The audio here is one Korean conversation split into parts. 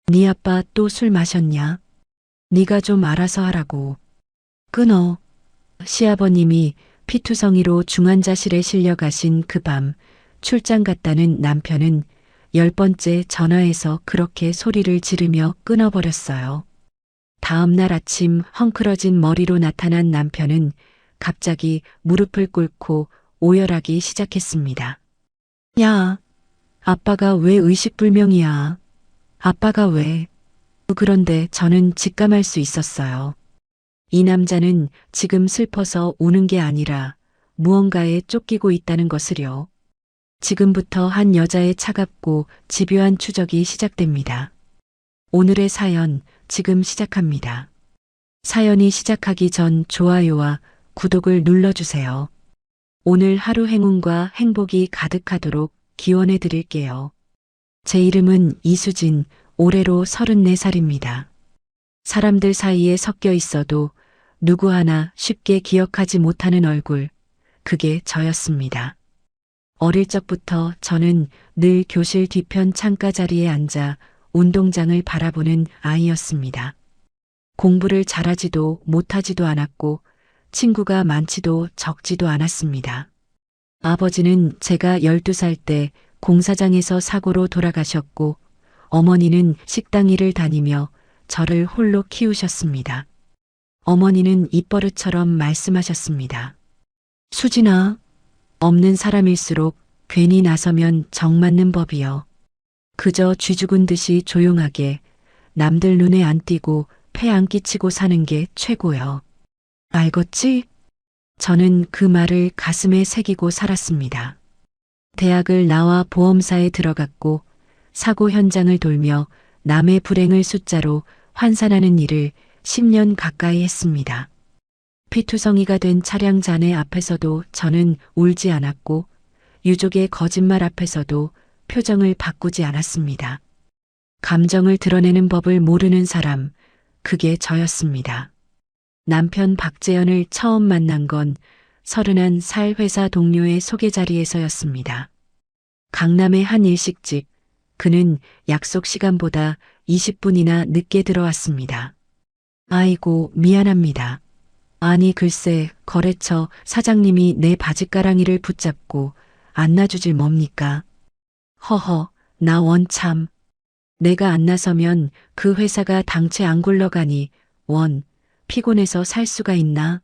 네 아빠 또 술 마셨냐? 네가 좀 알아서 하라고. 끊어. 시아버님이 피투성이로 중환자실에 실려 가신 그 밤 출장 갔다는 남편은 10번째 전화에서 그렇게 소리를 지르며 끊어버렸어요. 다음 날 아침 헝클어진 머리로 나타난 남편은 갑자기 무릎을 꿇고 오열하기 시작했습니다. 야, 아빠가 왜 의식불명이야? 아빠가 왜? 그런데 저는 직감할 수 있었어요. 이 남자는 지금 슬퍼서 우는 게 아니라 무언가에 쫓기고 있다는 것을요. 지금부터 한 여자의 차갑고 집요한 추적이 시작됩니다. 오늘의 사연 지금 시작합니다. 사연이 시작하기 전 좋아요와 구독을 눌러주세요. 오늘 하루 행운과 행복이 가득하도록 기원해 드릴게요. 제 이름은 이수진, 올해로 34살입니다. 사람들 사이에 섞여 있어도 누구 하나 쉽게 기억하지 못하는 얼굴, 그게 저였습니다. 어릴 적부터 저는 늘 교실 뒤편 창가 자리에 앉아 운동장을 바라보는 아이였습니다. 공부를 잘하지도 못하지도 않았고 친구가 많지도 적지도 않았습니다. 아버지는 제가 12살 때 공사장에서 사고로 돌아가셨고 어머니는 식당 일을 다니며 저를 홀로 키우셨습니다. 어머니는 입버릇처럼 말씀하셨습니다. 수진아, 없는 사람일수록 괜히 나서면 정 맞는 법이여. 그저 쥐 죽은 듯이 조용하게 남들 눈에 안 띄고 폐 안 끼치고 사는 게 최고여. 알겠지? 저는 그 말을 가슴에 새기고 살았습니다. 대학을 나와 보험사에 들어갔고 사고 현장을 돌며 남의 불행을 숫자로 환산하는 일을 10년 가까이 했습니다. 피투성이가 된 차량 잔해 앞에서도 저는 울지 않았고 유족의 거짓말 앞에서도 표정을 바꾸지 않았습니다. 감정을 드러내는 법을 모르는 사람, 그게 저였습니다. 남편 박재현을 처음 만난 건 31살 회사 동료의 소개 자리에서였습니다. 강남의 한 일식집, 그는 약속 시간보다 20분이나 늦게 들어왔습니다. 아이고, 미안합니다. 아니 글쎄 거래처 사장님이 내 바지가랑이를 붙잡고 안 놔주질 뭡니까? 허허, 나 원참. 내가 안 나서면 그 회사가 당최 안 굴러가니 원, 피곤해서 살 수가 있나?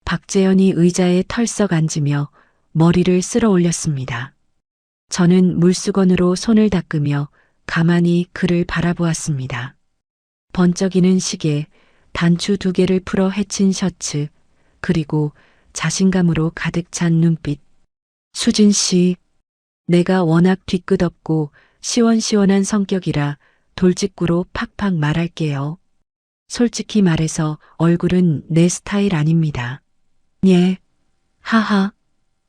박재현이 의자에 털썩 앉으며 머리를 쓸어 올렸습니다. 저는 물수건으로 손을 닦으며 가만히 그를 바라보았습니다. 번쩍이는 시계, 단추 2개를 풀어 헤친 셔츠, 그리고 자신감으로 가득 찬 눈빛. 수진 씨, 내가 워낙 뒤끝없고 시원시원한 성격이라 돌직구로 팍팍 말할게요. 솔직히 말해서 얼굴은 내 스타일 아닙니다. 예, 하하.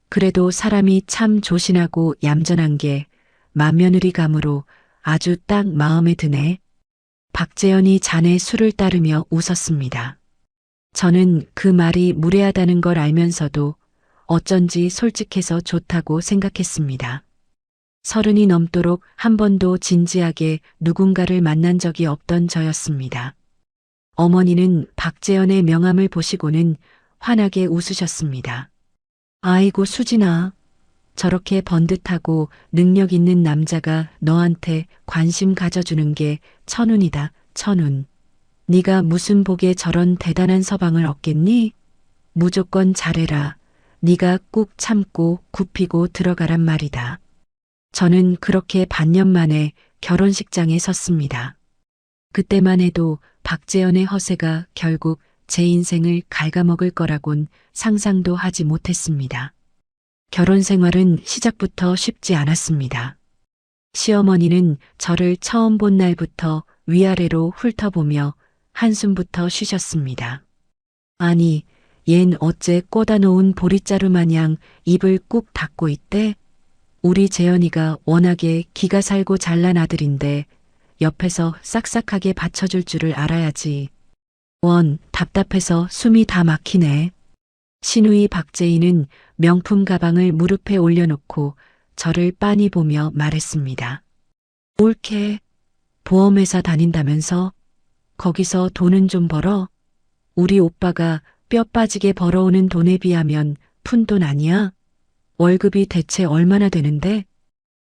그래도 사람이 참 조신하고 얌전한 게 맏며느리감으로 아주 딱 마음에 드네. 박재현이 잔에 술을 따르며 웃었습니다. 저는 그 말이 무례하다는 걸 알면서도 어쩐지 솔직해서 좋다고 생각했습니다. 30이 넘도록 한 번도 진지하게 누군가를 만난 적이 없던 저였습니다. 어머니는 박재현의 명함을 보시고는 환하게 웃으셨습니다. 아이고 수진아, 저렇게 번듯하고 능력 있는 남자가 너한테 관심 가져주는 게 천운이다, 천운. 네가 무슨 복에 저런 대단한 서방을 얻겠니? 무조건 잘해라. 네가 꾹 참고 굽히고 들어가란 말이다. 저는 그렇게 반년 만에 결혼식장에 섰습니다. 그때만 해도 박재현의 허세가 결국 제 인생을 갉아먹을 거라곤 상상도 하지 못했습니다. 결혼 생활은 시작부터 쉽지 않았습니다. 시어머니는 저를 처음 본 날부터 위아래로 훑어보며 한숨부터 쉬셨습니다. 아니, 얜 어째 꽂아놓은 보릿자루 마냥 입을 꾹 닫고 있대? 우리 재현이가 워낙에 기가 살고 잘난 아들인데 옆에서 싹싹하게 받쳐줄 줄을 알아야지. 원, 답답해서 숨이 다 막히네. 시누이 박재희는 명품 가방을 무릎에 올려놓고 저를 빤히 보며 말했습니다. 옳게. 보험회사 다닌다면서? 거기서 돈은 좀 벌어? 우리 오빠가 뼈 빠지게 벌어오는 돈에 비하면 푼돈 아니야? 월급이 대체 얼마나 되는데?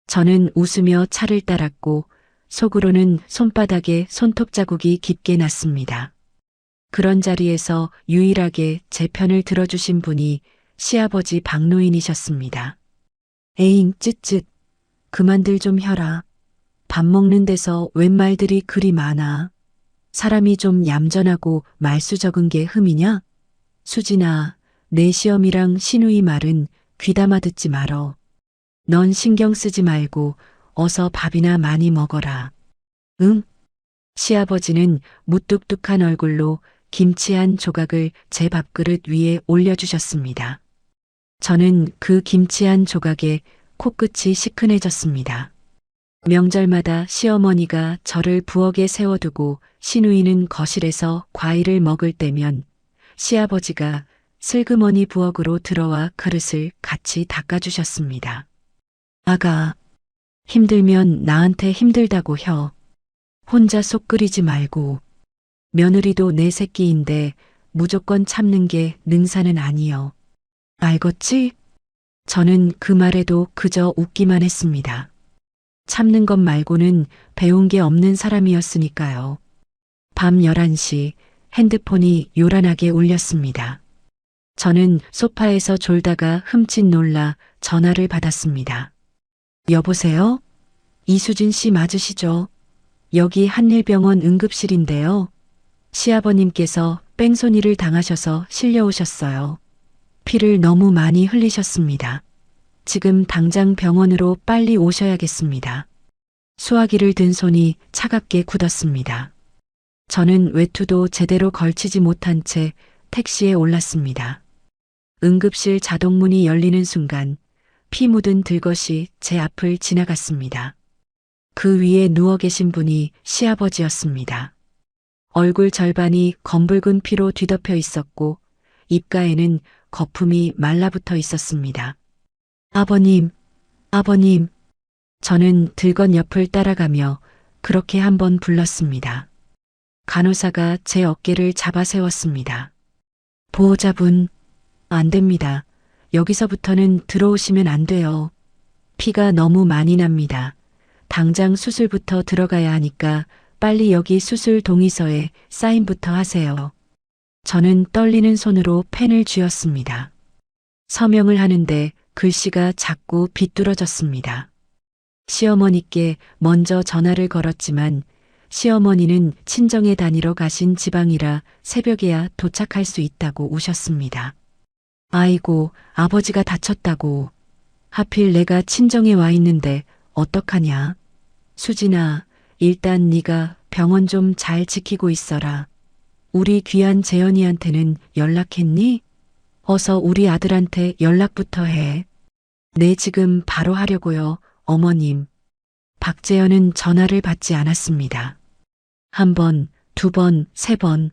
저는 웃으며 차를 따랐고 속으로는 손바닥에 손톱 자국이 깊게 났습니다. 그런 자리에서 유일하게 제 편을 들어주신 분이 시아버지 박노인이셨습니다. 에잉 쯧쯧 그만들 좀 혀라. 밥 먹는 데서 웬 말들이 그리 많아. 사람이 좀 얌전하고 말수 적은 게 흠이냐? 수진아, 내 시엄이랑 시누이 말은 귀담아 듣지 말어. 넌 신경 쓰지 말고 어서 밥이나 많이 먹어라. 응? 시아버지는 무뚝뚝한 얼굴로 김치 한 조각을 제 밥그릇 위에 올려주셨습니다. 저는 그 김치 한 조각에 코끝이 시큰해졌습니다. 명절마다 시어머니가 저를 부엌에 세워두고 시누이는 거실에서 과일을 먹을 때면 시아버지가 슬그머니 부엌으로 들어와 그릇을 같이 닦아주셨습니다. 아가, 힘들면 나한테 힘들다고 혀. 혼자 속 끓이지 말고. 며느리도 내 새끼인데 무조건 참는 게 능사는 아니여. 알겠지? 저는 그 말에도 그저 웃기만 했습니다. 참는 것 말고는 배운 게 없는 사람이었으니까요. 밤 11시 핸드폰이 요란하게 울렸습니다. 저는 소파에서 졸다가 흠칫 놀라 전화를 받았습니다. 여보세요? 이수진 씨 맞으시죠? 여기 한일병원 응급실인데요. 시아버님께서 뺑소니를 당하셔서 실려오셨어요. 피를 너무 많이 흘리셨습니다. 지금 당장 병원으로 빨리 오셔야겠습니다. 수화기를 든 손이 차갑게 굳었습니다. 저는 외투도 제대로 걸치지 못한 채 택시에 올랐습니다. 응급실 자동문이 열리는 순간 피 묻은 들것이 제 앞을 지나갔습니다. 그 위에 누워 계신 분이 시아버지였습니다. 얼굴 절반이 검붉은 피로 뒤덮여 있었고 입가에는 거품이 말라붙어 있었습니다. 아버님, 아버님. 저는 들건 옆을 따라가며 그렇게 한번 불렀습니다. 간호사가 제 어깨를 잡아 세웠습니다. 보호자분, 안 됩니다. 여기서부터는 들어오시면 안 돼요. 피가 너무 많이 납니다. 당장 수술부터 들어가야 하니까 빨리 여기 수술 동의서에 사인부터 하세요. 저는 떨리는 손으로 펜을 쥐었습니다. 서명을 하는데 글씨가 자꾸 비뚤어졌습니다. 시어머니께 먼저 전화를 걸었지만 시어머니는 친정에 다니러 가신 지방이라 새벽에야 도착할 수 있다고 우셨습니다. 아이고, 아버지가 다쳤다고. 하필 내가 친정에 와 있는데 어떡하냐. 수진아, 일단 네가 병원 좀 잘 지키고 있어라. 우리 귀한 재현이한테는 연락했니? 어서 우리 아들한테 연락부터 해. 네, 지금 바로 하려고요, 어머님. 박재현은 전화를 받지 않았습니다. 한 번, 두 번, 세 번.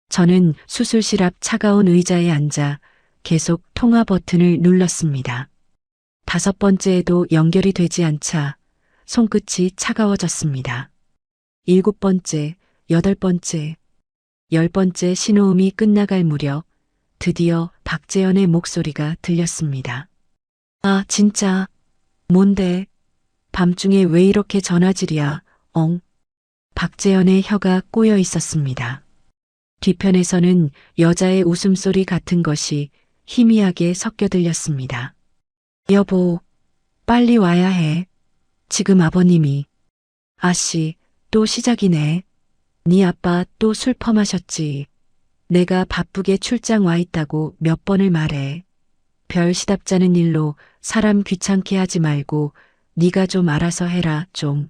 저는 수술실 앞 차가운 의자에 앉아 계속 통화 버튼을 눌렀습니다. 5번째에도 연결이 되지 않자 손끝이 차가워졌습니다. 7번째, 8번째, 10번째 신호음이 끝나갈 무렵 드디어 박재현의 목소리가 들렸습니다. 아, 진짜. 뭔데? 밤중에 왜 이렇게 전화질이야, 엉. 박재현의 혀가 꼬여 있었습니다. 뒤편에서는 여자의 웃음소리 같은 것이 희미하게 섞여 들렸습니다. 여보, 빨리 와야 해. 지금 아버님이. 아씨, 또 시작이네. 네 아빠 또 술 퍼마셨지. 내가 바쁘게 출장 와 있다고 몇 번을 말해. 별 시답잖은 일로 사람 귀찮게 하지 말고 네가 좀 알아서 해라, 좀.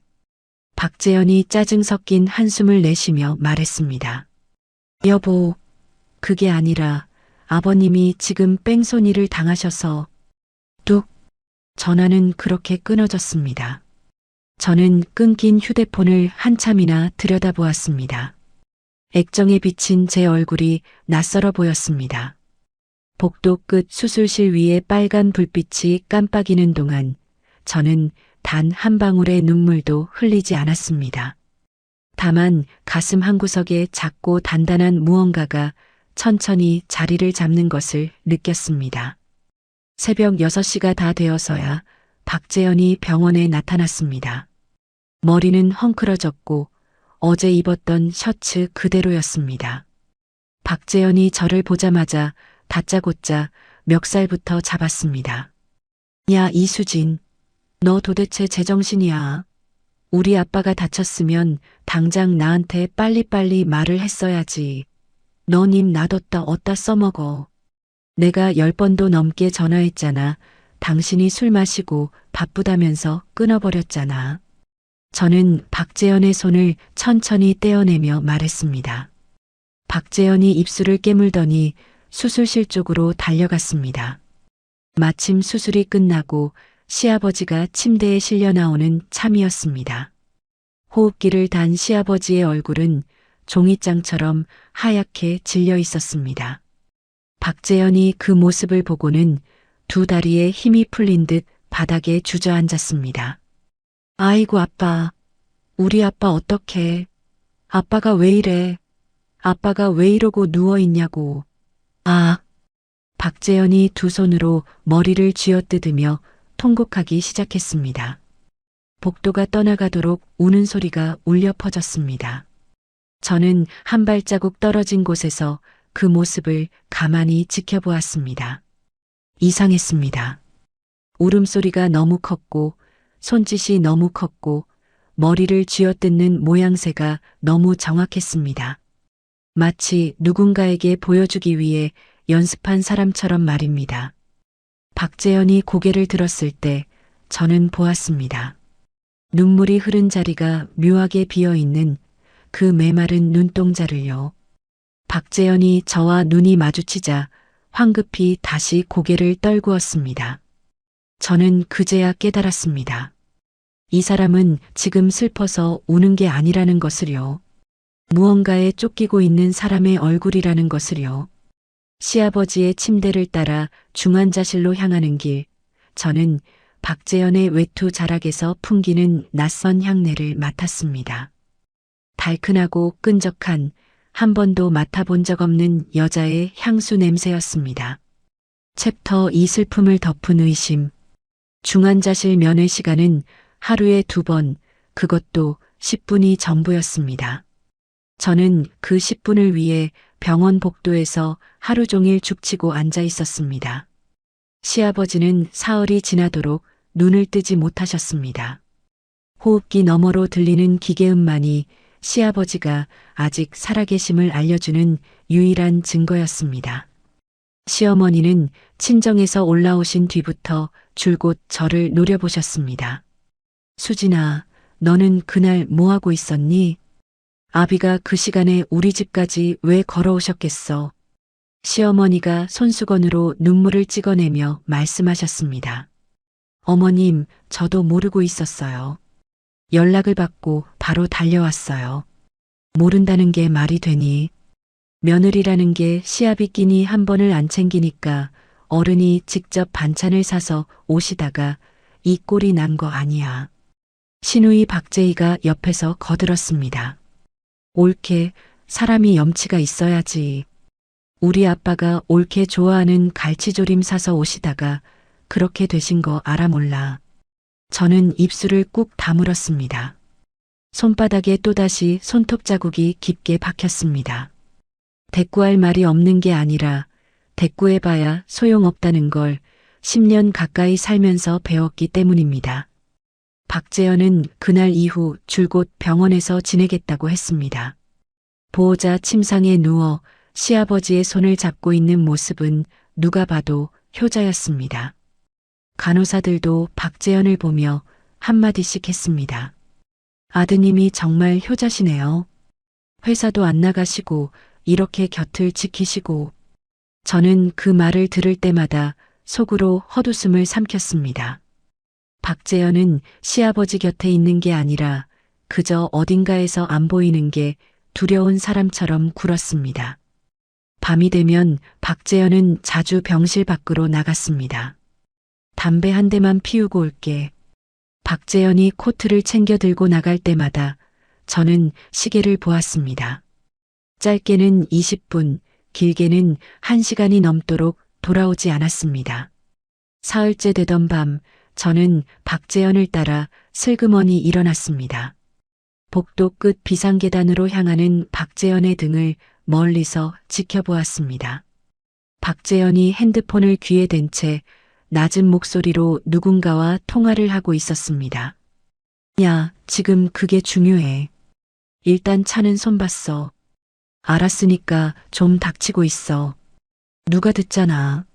박재현이 짜증 섞인 한숨을 내쉬며 말했습니다. 여보, 그게 아니라 아버님이 지금 뺑소니를 당하셔서. 뚝. 전화는 그렇게 끊어졌습니다. 저는 끊긴 휴대폰을 한참이나 들여다보았습니다. 액정에 비친 제 얼굴이 낯설어 보였습니다. 복도 끝 수술실 위에 빨간 불빛이 깜빡이는 동안 저는 단 한 방울의 눈물도 흘리지 않았습니다. 다만 가슴 한구석에 작고 단단한 무언가가 천천히 자리를 잡는 것을 느꼈습니다. 새벽 6시가 다 되어서야 박재현이 병원에 나타났습니다. 머리는 헝클어졌고 어제 입었던 셔츠 그대로였습니다. 박재현이 저를 보자마자 다짜고짜 멱살부터 잡았습니다. 야, 이수진, 너 도대체 제정신이야? 우리 아빠가 다쳤으면 당장 나한테 빨리빨리 말을 했어야지. 넌 입 놔뒀다 어디다 써먹어. 내가 10번도 넘게 전화했잖아. 당신이 술 마시고 바쁘다면서 끊어버렸잖아. 저는 박재현의 손을 천천히 떼어내며 말했습니다. 박재현이 입술을 깨물더니 수술실 쪽으로 달려갔습니다. 마침 수술이 끝나고 시아버지가 침대에 실려 나오는 참이었습니다. 호흡기를 단 시아버지의 얼굴은 종이장처럼 하얗게 질려 있었습니다. 박재현이 그 모습을 보고는 두 다리에 힘이 풀린 듯 바닥에 주저앉았습니다. 아이고 아빠, 우리 아빠 어떡해. 아빠가 왜 이래. 아빠가 왜 이러고 누워있냐고. 아. 박재현이 두 손으로 머리를 쥐어뜯으며 통곡하기 시작했습니다. 복도가 떠나가도록 우는 소리가 울려 퍼졌습니다. 저는 한 발자국 떨어진 곳에서 그 모습을 가만히 지켜보았습니다. 이상했습니다. 울음소리가 너무 컸고 손짓이 너무 컸고 머리를 쥐어뜯는 모양새가 너무 정확했습니다. 마치 누군가에게 보여주기 위해 연습한 사람처럼 말입니다. 박재현이 고개를 들었을 때 저는 보았습니다. 눈물이 흐른 자리가 묘하게 비어있는 그 메마른 눈동자를요. 박재현이 저와 눈이 마주치자 황급히 다시 고개를 떨구었습니다. 저는 그제야 깨달았습니다. 이 사람은 지금 슬퍼서 우는 게 아니라는 것을요. 무언가에 쫓기고 있는 사람의 얼굴이라는 것을요. 시아버지의 침대를 따라 중환자실로 향하는 길, 저는 박재현의 외투 자락에서 풍기는 낯선 향내를 맡았습니다. 달큰하고 끈적한 한 번도 맡아본 적 없는 여자의 향수 냄새였습니다. 챕터 2 슬픔을 덮은 의심. 중환자실 면회 시간은 하루에 2번, 그것도 10분이 전부였습니다. 저는 그 10분을 위해 병원 복도에서 하루 종일 죽치고 앉아 있었습니다. 시아버지는 사흘이 지나도록 눈을 뜨지 못하셨습니다. 호흡기 너머로 들리는 기계음만이 시아버지가 아직 살아계심을 알려주는 유일한 증거였습니다. 시어머니는 친정에서 올라오신 뒤부터 줄곧 저를 노려보셨습니다. 수진아, 너는 그날 뭐하고 있었니? 아비가 그 시간에 우리 집까지 왜 걸어오셨겠어? 시어머니가 손수건으로 눈물을 찍어내며 말씀하셨습니다. 어머님, 저도 모르고 있었어요. 연락을 받고 바로 달려왔어요. 모른다는 게 말이 되니? 며느리라는 게 시아비 끼니 한 번을 안 챙기니까 어른이 직접 반찬을 사서 오시다가 이 꼴이 난 거 아니야. 시누이 박재희가 옆에서 거들었습니다. 옳게 사람이 염치가 있어야지. 우리 아빠가 옳게 좋아하는 갈치조림 사서 오시다가 그렇게 되신 거 알아 몰라. 저는 입술을 꾹 다물었습니다. 손바닥에 또다시 손톱 자국이 깊게 박혔습니다. 대꾸할 말이 없는 게 아니라 대꾸해봐야 소용없다는 걸 10년 가까이 살면서 배웠기 때문입니다. 박재현은 그날 이후 줄곧 병원에서 지내겠다고 했습니다. 보호자 침상에 누워 시아버지의 손을 잡고 있는 모습은 누가 봐도 효자였습니다. 간호사들도 박재현을 보며 한마디씩 했습니다. 아드님이 정말 효자시네요. 회사도 안 나가시고 이렇게 곁을 지키시고. 저는 그 말을 들을 때마다 속으로 헛웃음을 삼켰습니다. 박재현은 시아버지 곁에 있는 게 아니라 그저 어딘가에서 안 보이는 게 두려운 사람처럼 굴었습니다. 밤이 되면 박재현은 자주 병실 밖으로 나갔습니다. 담배 한 대만 피우고 올게. 박재현이 코트를 챙겨 들고 나갈 때마다 저는 시계를 보았습니다. 짧게는 20분, 길게는 1시간이 넘도록 돌아오지 않았습니다. 사흘째 되던 밤, 저는 박재현을 따라 슬그머니 일어났습니다. 복도 끝 비상계단으로 향하는 박재현의 등을 멀리서 지켜보았습니다. 박재현이 핸드폰을 귀에 댄 채 낮은 목소리로 누군가와 통화를 하고 있었습니다. 야, 지금 그게 중요해. 일단 차는 손 봤어. 알았으니까 좀 닥치고 있어. 누가 듣잖아.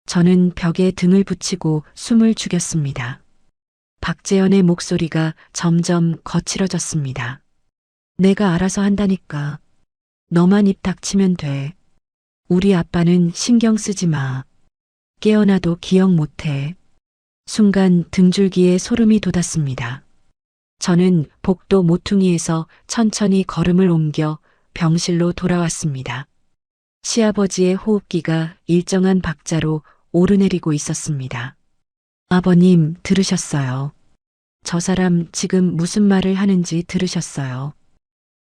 저는 벽에 등을 붙이고 숨을 죽였습니다. 박재현의 목소리가 점점 거칠어졌습니다. 내가 알아서 한다니까. 너만 입 닥치면 돼. 우리 아빠는 신경 쓰지 마. 깨어나도 기억 못해. 순간 등줄기에 소름이 돋았습니다. 저는 복도 모퉁이에서 천천히 걸음을 옮겨 병실로 돌아왔습니다. 시아버지의 호흡기가 일정한 박자로 오르내리고 있었습니다. 아버님, 들으셨어요. 저 사람 지금 무슨 말을 하는지 들으셨어요.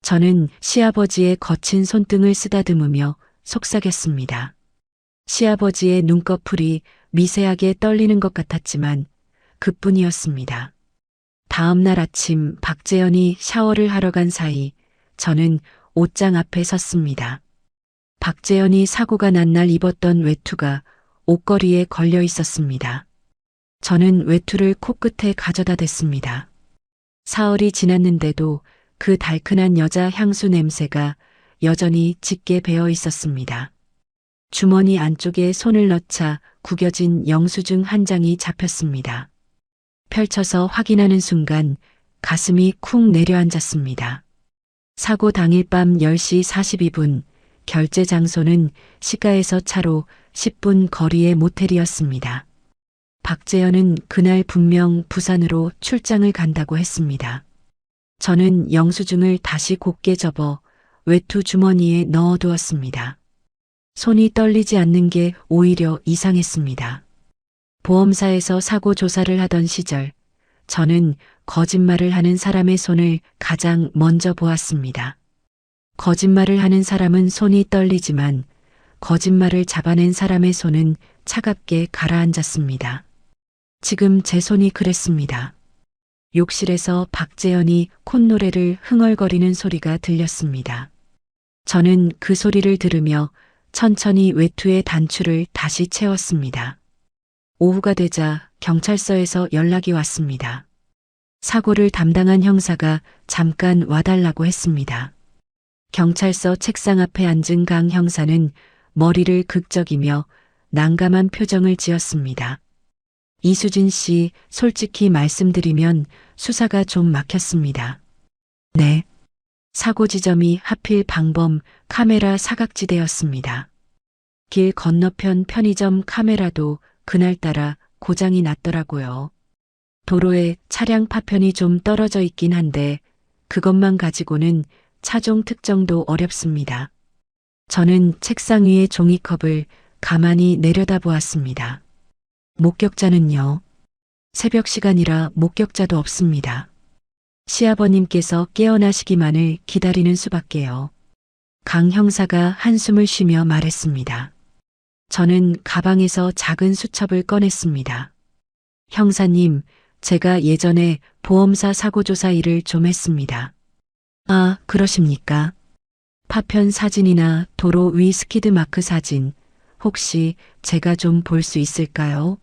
저는 시아버지의 거친 손등을 쓰다듬으며 속삭였습니다. 시아버지의 눈꺼풀이 미세하게 떨리는 것 같았지만 그뿐이었습니다. 다음 날 아침 박재현이 샤워를 하러 간 사이 저는 옷장 앞에 섰습니다. 박재현이 사고가 난 날 입었던 외투가 옷걸이에 걸려 있었습니다. 저는 외투를 코끝에 가져다 댔습니다. 사흘이 지났는데도 그 달큰한 여자 향수 냄새가 여전히 짙게 배어 있었습니다. 주머니 안쪽에 손을 넣자 구겨진 영수증 한 장이 잡혔습니다. 펼쳐서 확인하는 순간 가슴이 쿵 내려앉았습니다. 사고 당일 밤 10시 42분, 결제 장소는 시가에서 차로 10분 거리의 모텔이었습니다. 박재현은 그날 분명 부산으로 출장을 간다고 했습니다. 저는 영수증을 다시 곱게 접어 외투 주머니에 넣어두었습니다. 손이 떨리지 않는 게 오히려 이상했습니다. 보험사에서 사고 조사를 하던 시절, 저는 거짓말을 하는 사람의 손을 가장 먼저 보았습니다. 거짓말을 하는 사람은 손이 떨리지만 거짓말을 잡아낸 사람의 손은 차갑게 가라앉았습니다. 지금 제 손이 그랬습니다. 욕실에서 박재현이 콧노래를 흥얼거리는 소리가 들렸습니다. 저는 그 소리를 들으며 천천히 외투의 단추를 다시 채웠습니다. 오후가 되자 경찰서에서 연락이 왔습니다. 사고를 담당한 형사가 잠깐 와달라고 했습니다. 경찰서 책상 앞에 앉은 강 형사는 머리를 극적이며 난감한 표정을 지었습니다. 이수진 씨, 솔직히 말씀드리면 수사가 좀 막혔습니다. 네. 사고 지점이 하필 방범 카메라 사각지대였습니다. 길 건너편 편의점 카메라도 그날따라 고장이 났더라고요. 도로에 차량 파편이 좀 떨어져 있긴 한데 그것만 가지고는 차종 특정도 어렵습니다. 저는 책상 위의 종이컵을 가만히 내려다보았습니다. 목격자는요? 새벽 시간이라 목격자도 없습니다. 시아버님께서 깨어나시기만을 기다리는 수밖에요. 강 형사가 한숨을 쉬며 말했습니다. 저는 가방에서 작은 수첩을 꺼냈습니다. 형사님, 제가 예전에 보험사 사고조사 일을 좀 했습니다. 아, 그러십니까? 파편 사진이나 도로 위 스키드 마크 사진, 혹시 제가 좀 볼 수 있을까요?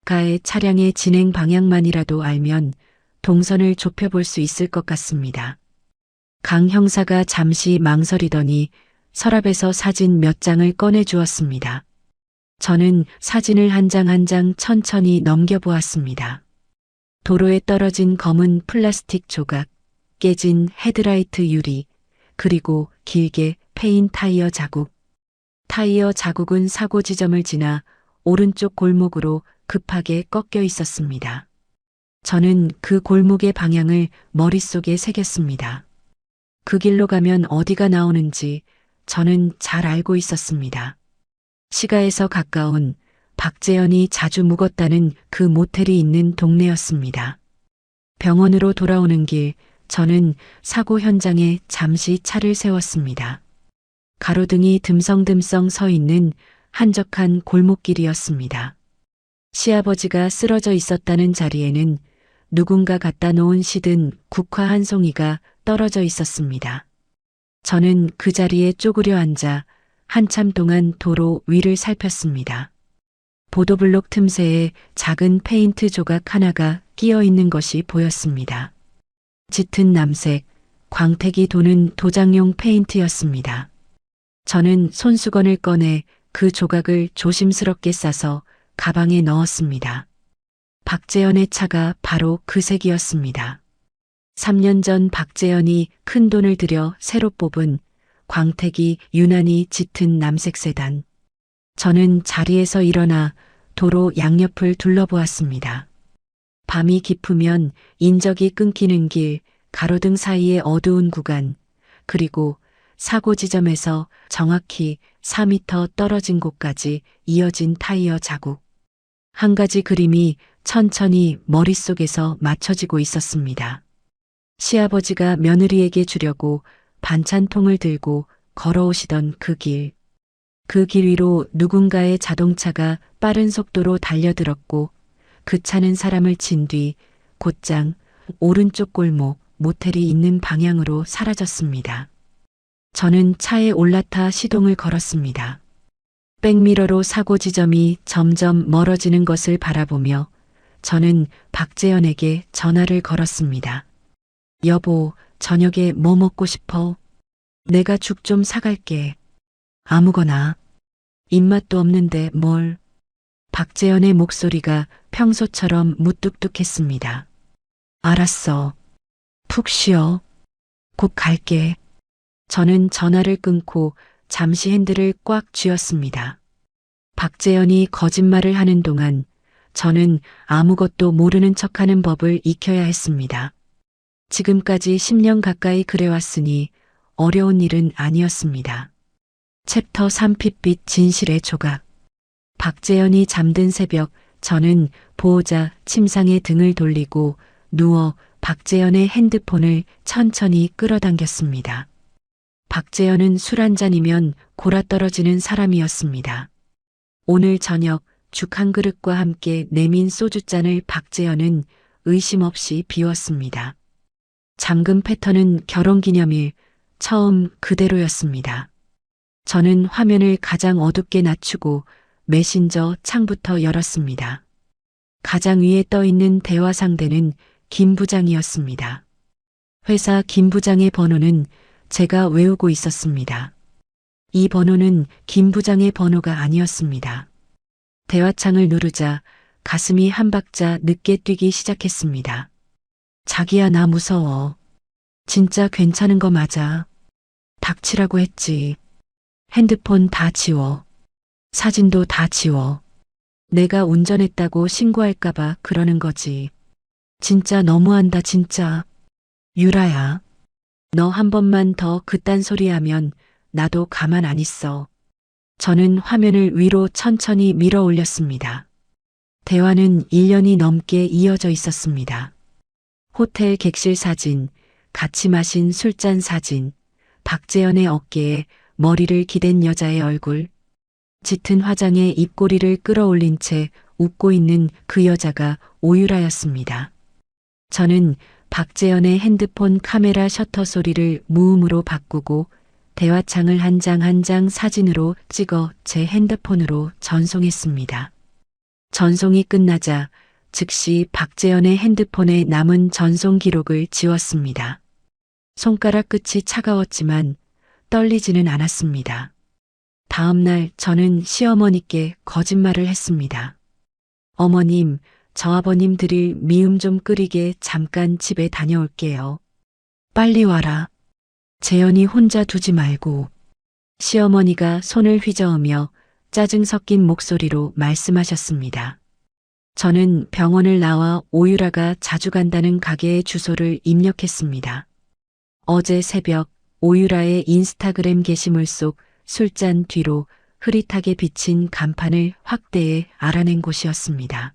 가의 차량의 진행 방향만이라도 알면 동선을 좁혀볼 수 있을 것 같습니다. 강 형사가 잠시 망설이더니 서랍에서 사진 몇 장을 꺼내 주었습니다. 저는 사진을 한 장 한 장 천천히 넘겨보았습니다. 도로에 떨어진 검은 플라스틱 조각, 깨진 헤드라이트 유리, 그리고 길게 패인 타이어 자국. 타이어 자국은 사고 지점을 지나 오른쪽 골목으로 급하게 꺾여 있었습니다. 저는 그 골목의 방향을 머릿속에 새겼습니다. 그 길로 가면 어디가 나오는지 저는 잘 알고 있었습니다. 시가에서 가까운 박재현이 자주 묵었다는 그 모텔이 있는 동네였습니다. 병원으로 돌아오는 길 저는 사고 현장에 잠시 차를 세웠습니다. 가로등이 듬성듬성 서 있는 한적한 골목길이었습니다. 시아버지가 쓰러져 있었다는 자리에는 누군가 갖다 놓은 시든 국화 한 송이가 떨어져 있었습니다. 저는 그 자리에 쪼그려 앉아 한참 동안 도로 위를 살폈습니다. 보도블록 틈새에 작은 페인트 조각 하나가 끼어 있는 것이 보였습니다. 짙은 남색, 광택이 도는 도장용 페인트였습니다. 저는 손수건을 꺼내 그 조각을 조심스럽게 싸서 가방에 넣었습니다. 박재현의 차가 바로 그 색이었습니다. 3년 전 박재현이 큰 돈을 들여 새로 뽑은 광택이 유난히 짙은 남색 세단. 저는 자리에서 일어나 도로 양옆을 둘러보았습니다. 밤이 깊으면 인적이 끊기는 길, 가로등 사이의 어두운 구간, 그리고 사고 지점에서 정확히 4미터 떨어진 곳까지 이어진 타이어 자국. 한 가지 그림이 천천히 머릿속에서 맞춰지고 있었습니다. 시아버지가 며느리에게 주려고 반찬통을 들고 걸어오시던 그 길. 그 길 위로 누군가의 자동차가 빠른 속도로 달려들었고 그 차는 사람을 친 뒤 곧장 오른쪽 골목 모텔이 있는 방향으로 사라졌습니다. 저는 차에 올라타 시동을 걸었습니다. 백미러로 사고 지점이 점점 멀어지는 것을 바라보며 저는 박재현에게 전화를 걸었습니다. 여보, 저녁에 뭐 먹고 싶어? 내가 죽 좀 사갈게. 아무거나. 입맛도 없는데 뭘. 박재현의 목소리가 평소처럼 무뚝뚝했습니다. 알았어. 푹 쉬어. 곧 갈게. 저는 전화를 끊고 잠시 핸들을 꽉 쥐었습니다. 박재현이 거짓말을 하는 동안 저는 아무것도 모르는 척하는 법을 익혀야 했습니다. 지금까지 10년 가까이 그래왔으니 어려운 일은 아니었습니다. 챕터 3 핏빛 진실의 조각. 박재현이 잠든 새벽, 저는 보호자 침상에 등을 돌리고 누워 박재현의 핸드폰을 천천히 끌어당겼습니다. 박재현은 술 한 잔이면 골아떨어지는 사람이었습니다. 오늘 저녁 죽 한 그릇과 함께 내민 소주잔을 박재현은 의심 없이 비웠습니다. 잠금 패턴은 결혼기념일 처음 그대로였습니다. 저는 화면을 가장 어둡게 낮추고 메신저 창부터 열었습니다. 가장 위에 떠 있는 대화 상대는 김 부장이었습니다. 회사 김 부장의 번호는 제가 외우고 있었습니다. 이 번호는 김 부장의 번호가 아니었습니다. 대화창을 누르자 가슴이 한 박자 늦게 뛰기 시작했습니다. 자기야, 나 무서워. 진짜 괜찮은 거 맞아. 닥치라고 했지. 핸드폰 다 지워. 사진도 다 지워. 내가 운전했다고 신고할까봐 그러는 거지. 진짜 너무한다, 진짜. 유라야. 너 한 번만 더 그딴 소리 하면 나도 가만 안 있어. 저는 화면을 위로 천천히 밀어 올렸습니다. 대화는 1년이 넘게 이어져 있었습니다. 호텔 객실 사진, 같이 마신 술잔 사진, 박재현의 어깨에 머리를 기댄 여자의 얼굴, 짙은 화장에 입꼬리를 끌어올린 채 웃고 있는 그 여자가 오유라였습니다. 저는 박재현의 핸드폰 카메라 셔터 소리를 무음으로 바꾸고 대화창을 한 장 한 장 사진으로 찍어 제 핸드폰으로 전송했습니다. 전송이 끝나자 즉시 박재현의 핸드폰에 남은 전송 기록을 지웠습니다. 손가락 끝이 차가웠지만 떨리지는 않았습니다. 다음 날 저는 시어머니께 거짓말을 했습니다. 어머님, 저 아버님 드릴 미음 좀 끓이게 잠깐 집에 다녀올게요. 빨리 와라. 재현이 혼자 두지 말고. 시어머니가 손을 휘저으며 짜증 섞인 목소리로 말씀하셨습니다. 저는 병원을 나와 오유라가 자주 간다는 가게의 주소를 입력했습니다. 어제 새벽 오유라의 인스타그램 게시물 속 술잔 뒤로 흐릿하게 비친 간판을 확대해 알아낸 곳이었습니다.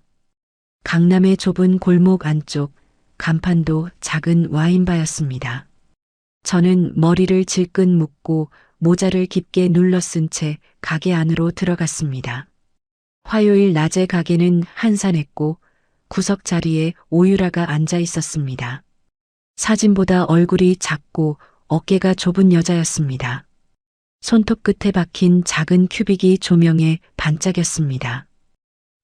강남의 좁은 골목 안쪽 간판도 작은 와인바였습니다. 저는 머리를 질끈 묶고 모자를 깊게 눌러 쓴 채 가게 안으로 들어갔습니다. 화요일 낮에 가게는 한산했고 구석 자리에 오유라가 앉아 있었습니다. 사진보다 얼굴이 작고 어깨가 좁은 여자였습니다. 손톱 끝에 박힌 작은 큐빅이 조명에 반짝였습니다.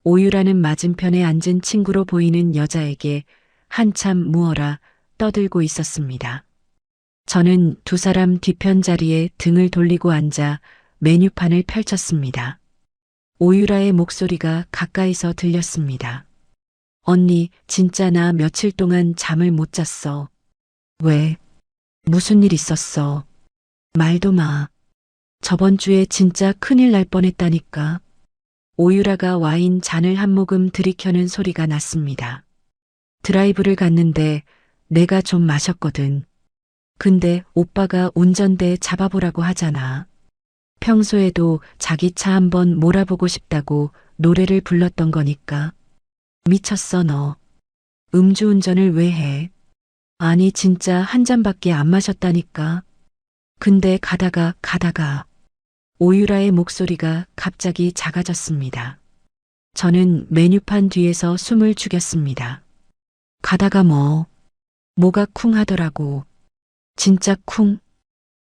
오유라는 맞은편에 앉은 친구로 보이는 여자에게 한참 무어라 떠들고 있었습니다. 저는 두 사람 뒤편 자리에 등을 돌리고 앉아 메뉴판을 펼쳤습니다. 오유라의 목소리가 가까이서 들렸습니다. 언니, 진짜 나 며칠 동안 잠을 못 잤어. 왜? 무슨 일 있었어? 말도 마. 저번 주에 진짜 큰일 날 뻔했다니까. 오유라가 와인 잔을 한 모금 들이켜는 소리가 났습니다. 드라이브를 갔는데 내가 좀 마셨거든. 근데 오빠가 운전대 잡아보라고 하잖아. 평소에도 자기 차 한번 몰아보고 싶다고 노래를 불렀던 거니까. 미쳤어 너. 음주운전을 왜 해? 아니 진짜 한 잔밖에 안 마셨다니까. 근데 가다가 오유라의 목소리가 갑자기 작아졌습니다. 저는 메뉴판 뒤에서 숨을 죽였습니다. 가다가 뭐가 쿵 하더라고. 진짜 쿵.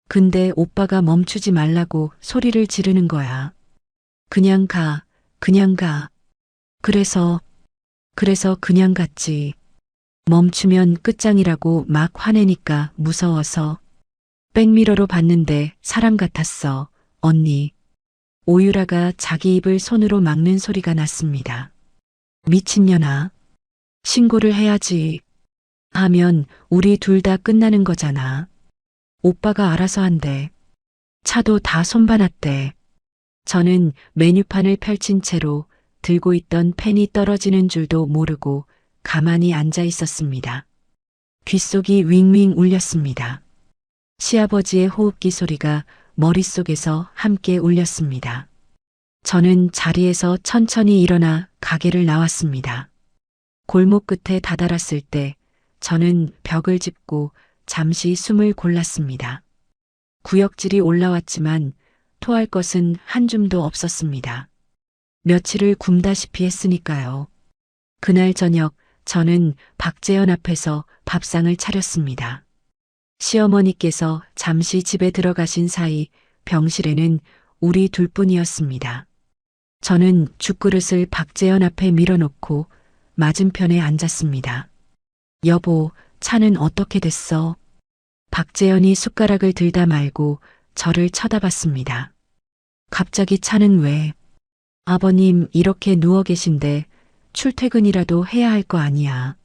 근데 오빠가 멈추지 말라고 소리를 지르는 거야. 그냥 가. 그래서 그냥 갔지. 멈추면 끝장이라고 막 화내니까 무서워서. 백미러로 봤는데 사람 같았어, 언니. 오유라가 자기 입을 손으로 막는 소리가 났습니다. 미친년아. 신고를 해야지. 하면 우리 둘 다 끝나는 거잖아. 오빠가 알아서 한대. 차도 다 손봐놨대. 저는 메뉴판을 펼친 채로 들고 있던 펜이 떨어지는 줄도 모르고 가만히 앉아 있었습니다. 귓속이 윙윙 울렸습니다. 시아버지의 호흡기 소리가 머릿속에서 함께 울렸습니다. 저는 자리에서 천천히 일어나 가게를 나왔습니다. 골목 끝에 다다랐을 때 저는 벽을 짚고 잠시 숨을 골랐습니다. 구역질이 올라왔지만 토할 것은 한 줌도 없었습니다. 며칠을 굶다시피 했으니까요. 그날 저녁 저는 박재현 앞에서 밥상을 차렸습니다. 시어머니께서 잠시 집에 들어가신 사이 병실에는 우리 둘뿐이었습니다. 저는 죽그릇을 박재현 앞에 밀어놓고 맞은편에 앉았습니다. 여보, 차는 어떻게 됐어? 박재현이 숟가락을 들다 말고 저를 쳐다봤습니다. 갑자기 차는 왜? 아버님 이렇게 누워 계신데 출퇴근이라도 해야 할 거 아니야.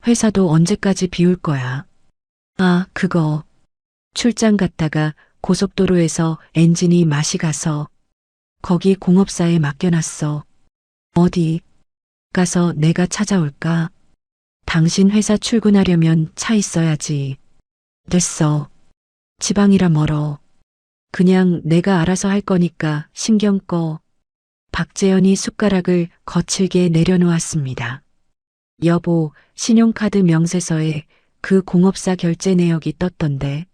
회사도 언제까지 비울 거야. 아, 그거. 출장 갔다가 고속도로에서 엔진이 맛이 가서 거기 공업사에 맡겨놨어. 어디? 가서 내가 찾아올까? 당신 회사 출근하려면 차 있어야지. 됐어. 지방이라 멀어. 그냥 내가 알아서 할 거니까 신경 꺼. 박재현이 숟가락을 거칠게 내려놓았습니다. 여보, 신용카드 명세서에 그 공업사 결제 내역이 떴던데.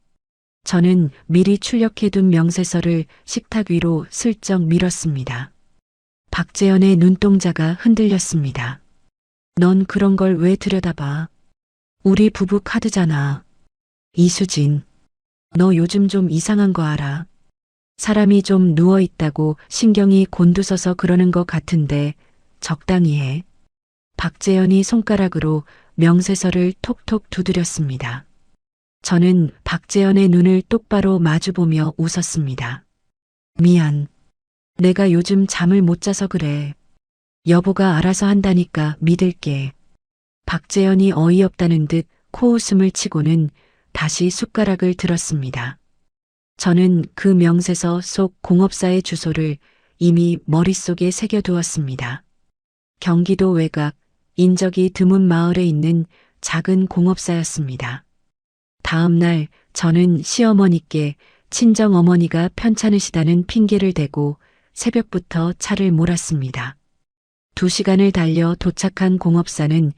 저는 미리 출력해둔 명세서를 식탁 위로 슬쩍 밀었습니다. 박재현의 눈동자가 흔들렸습니다. 넌 그런 걸 왜 들여다봐? 우리 부부 카드잖아. 이수진, 너 요즘 좀 이상한 거 알아? 사람이 좀 누워있다고 신경이 곤두서서 그러는 것 같은데 적당히 해. 박재현이 손가락으로 명세서를 톡톡 두드렸습니다. 저는 박재현의 눈을 똑바로 마주보며 웃었습니다. 미안. 내가 요즘 잠을 못 자서 그래. 여보가 알아서 한다니까 믿을게. 박재현이 어이없다는 듯 코웃음을 치고는 다시 숟가락을 들었습니다. 저는 그 명세서 속 공업사의 주소를 이미 머릿속에 새겨두었습니다. 경기도 외곽, 인적이 드문 마을에 있는 작은 공업사였습니다. 다음 날 저는 시어머니께 친정어머니가 편찮으시다는 핑계를 대고 새벽부터 차를 몰았습니다. 2시간을 달려 도착한 공업사는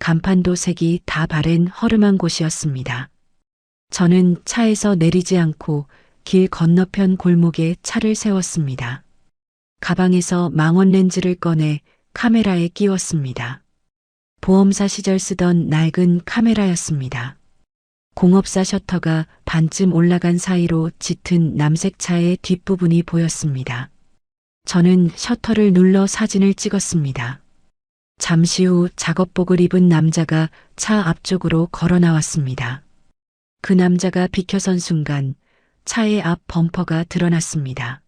간판도 색이 다 바랜 허름한 곳이었습니다. 저는 차에서 내리지 않고 길 건너편 골목에 차를 세웠습니다. 가방에서 망원 렌즈를 꺼내 카메라에 끼웠습니다. 보험사 시절 쓰던 낡은 카메라였습니다. 공업사 셔터가 반쯤 올라간 사이로 짙은 남색 차의 뒷부분이 보였습니다. 저는 셔터를 눌러 사진을 찍었습니다. 잠시 후 작업복을 입은 남자가 차 앞쪽으로 걸어 나왔습니다. 그 남자가 비켜선 순간 차의 앞 범퍼가 드러났습니다.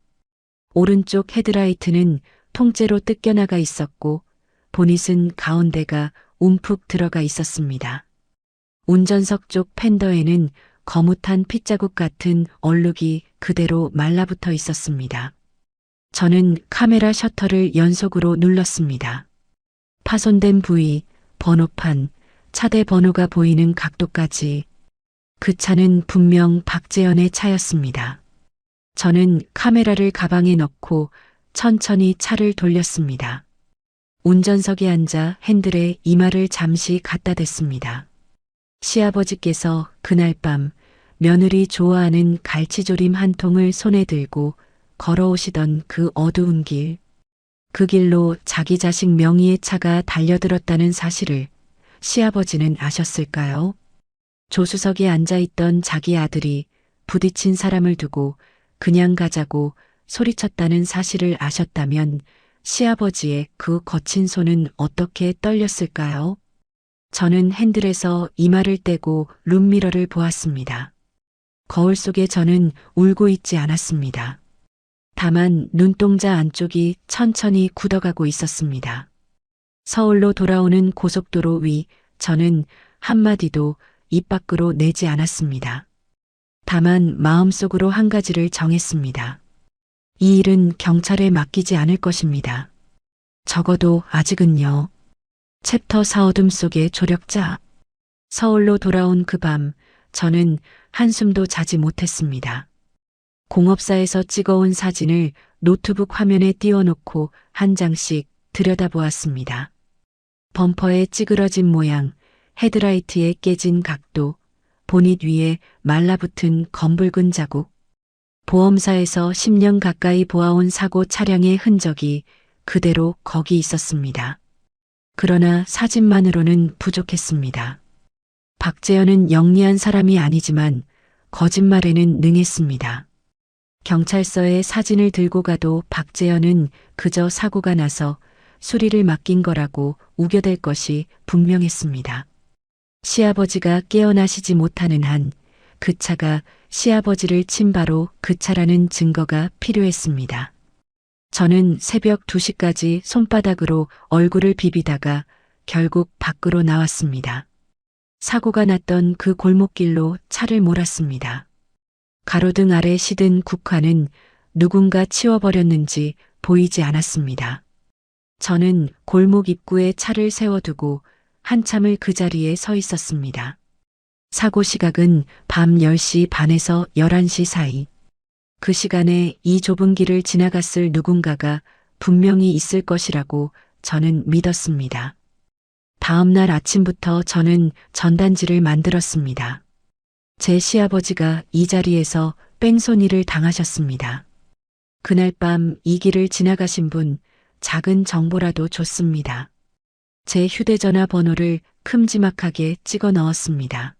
오른쪽 헤드라이트는 통째로 뜯겨나가 있었고 보닛은 가운데가 움푹 들어가 있었습니다. 운전석 쪽 팬더에는 거뭇한 핏자국 같은 얼룩이 그대로 말라붙어 있었습니다. 저는 카메라 셔터를 연속으로 눌렀습니다. 파손된 부위, 번호판, 차대 번호가 보이는 각도까지. 그 차는 분명 박재현의 차였습니다. 저는 카메라를 가방에 넣고 천천히 차를 돌렸습니다. 운전석에 앉아 핸들에 이마를 잠시 갖다 댔습니다. 시아버지께서 그날 밤 며느리 좋아하는 갈치조림 한 통을 손에 들고 걸어오시던 그 어두운 길, 그 길로 자기 자식 명의의 차가 달려들었다는 사실을 시아버지는 아셨을까요? 조수석에 앉아있던 자기 아들이 부딪힌 사람을 두고 그냥 가자고 소리쳤다는 사실을 아셨다면 시아버지의 그 거친 손은 어떻게 떨렸을까요? 저는 핸들에서 이마를 떼고 룸미러를 보았습니다. 거울 속에 저는 울고 있지 않았습니다. 다만 눈동자 안쪽이 천천히 굳어가고 있었습니다. 서울로 돌아오는 고속도로 위 저는 한마디도 입 밖으로 내지 않았습니다. 다만 마음속으로 한 가지를 정했습니다. 이 일은 경찰에 맡기지 않을 것입니다. 적어도 아직은요. 챕터 4 어둠 속의 조력자. 서울로 돌아온 그 밤 저는 한숨도 자지 못했습니다. 공업사에서 찍어온 사진을 노트북 화면에 띄워놓고 한 장씩 들여다보았습니다. 범퍼의 찌그러진 모양, 헤드라이트의 깨진 각도, 보닛 위에 말라붙은 검붉은 자국, 보험사에서 10년 가까이 보아온 사고 차량의 흔적이 그대로 거기 있었습니다. 그러나 사진만으로는 부족했습니다. 박재현은 영리한 사람이 아니지만 거짓말에는 능했습니다. 경찰서에 사진을 들고 가도 박재현은 그저 사고가 나서 수리를 맡긴 거라고 우겨댈 것이 분명했습니다. 시아버지가 깨어나시지 못하는 한 그 차가 시아버지를 친 바로 그 차라는 증거가 필요했습니다. 저는 새벽 2시까지 손바닥으로 얼굴을 비비다가 결국 밖으로 나왔습니다. 사고가 났던 그 골목길로 차를 몰았습니다. 가로등 아래 시든 국화는 누군가 치워버렸는지 보이지 않았습니다. 저는 골목 입구에 차를 세워두고 한참을 그 자리에 서 있었습니다. 사고 시각은 밤 10시 반에서 11시 사이. 그 시간에 이 좁은 길을 지나갔을 누군가가 분명히 있을 것이라고 저는 믿었습니다. 다음 날 아침부터 저는 전단지를 만들었습니다. 제 시아버지가 이 자리에서 뺑소니를 당하셨습니다. 그날 밤 이 길을 지나가신 분 작은 정보라도 줬습니다. 제 휴대전화 번호를 큼지막하게 찍어 넣었습니다.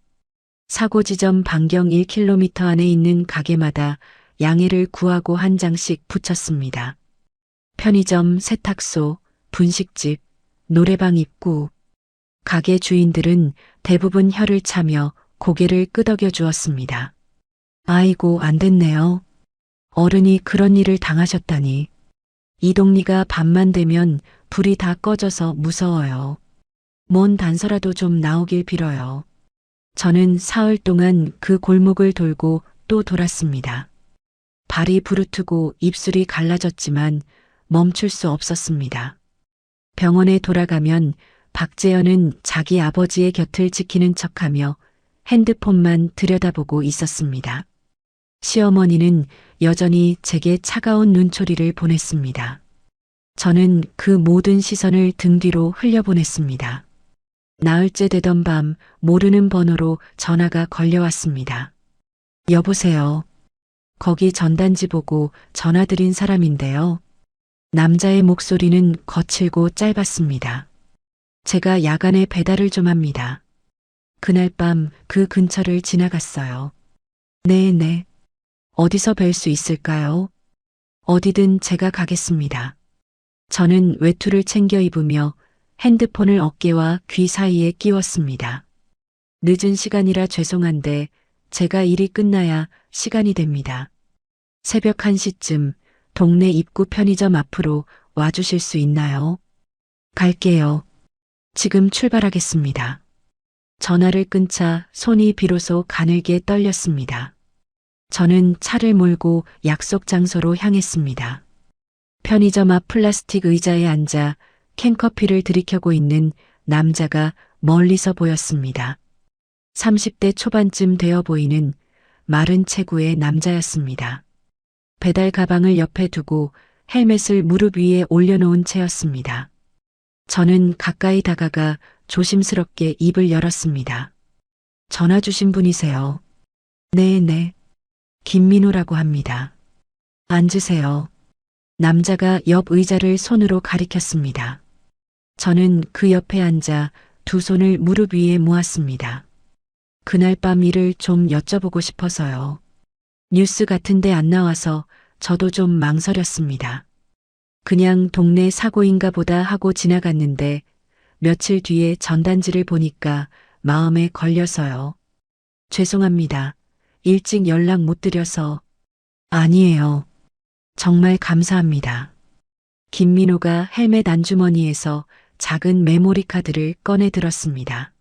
사고 지점 반경 1km 안에 있는 가게마다 양해를 구하고 한 장씩 붙였습니다. 편의점, 세탁소, 분식집, 노래방 입구. 가게 주인들은 대부분 혀를 차며 고개를 끄덕여 주었습니다. 아이고, 안 됐네요. 어른이 그런 일을 당하셨다니. 이동리가 밤만 되면 불이 다 꺼져서 무서워요. 뭔 단서라도 좀 나오길 빌어요. 저는 사흘 동안 그 골목을 돌고 또 돌았습니다. 발이 부르트고 입술이 갈라졌지만 멈출 수 없었습니다. 병원에 돌아가면 박재현은 자기 아버지의 곁을 지키는 척하며 핸드폰만 들여다보고 있었습니다. 시어머니는 여전히 제게 차가운 눈초리를 보냈습니다. 저는 그 모든 시선을 등 뒤로 흘려보냈습니다. 나흘째 되던 밤 모르는 번호로 전화가 걸려왔습니다. 여보세요. 거기 전단지 보고 전화드린 사람인데요. 남자의 목소리는 거칠고 짧았습니다. 제가 야간에 배달을 좀 합니다. 그날 밤 그 근처를 지나갔어요. 네네. 어디서 뵐 수 있을까요? 어디든 제가 가겠습니다. 저는 외투를 챙겨 입으며 핸드폰을 어깨와 귀 사이에 끼웠습니다. 늦은 시간이라 죄송한데 제가 일이 끝나야 시간이 됩니다. 새벽 1시쯤 동네 입구 편의점 앞으로 와주실 수 있나요? 갈게요. 지금 출발하겠습니다. 전화를 끊자 손이 비로소 가늘게 떨렸습니다. 저는 차를 몰고 약속 장소로 향했습니다. 편의점 앞 플라스틱 의자에 앉아 캔커피를 들이켜고 있는 남자가 멀리서 보였습니다. 30대 초반쯤 되어 보이는 마른 체구의 남자였습니다. 배달 가방을 옆에 두고 헬멧을 무릎 위에 올려놓은 채였습니다. 저는 가까이 다가가 조심스럽게 입을 열었습니다. 전화 주신 분이세요? 네네. 김민호라고 합니다. 앉으세요. 남자가 옆 의자를 손으로 가리켰습니다. 저는 그 옆에 앉아 두 손을 무릎 위에 모았습니다. 그날 밤 일을 좀 여쭤보고 싶어서요. 뉴스 같은데 안 나와서 저도 좀 망설였습니다. 그냥 동네 사고인가 보다 하고 지나갔는데 며칠 뒤에 전단지를 보니까 마음에 걸려서요. 죄송합니다. 일찍 연락 못 드려서. 아니에요. 정말 감사합니다. 김민호가 헬멧 안주머니에서 작은 메모리 카드를 꺼내 들었습니다.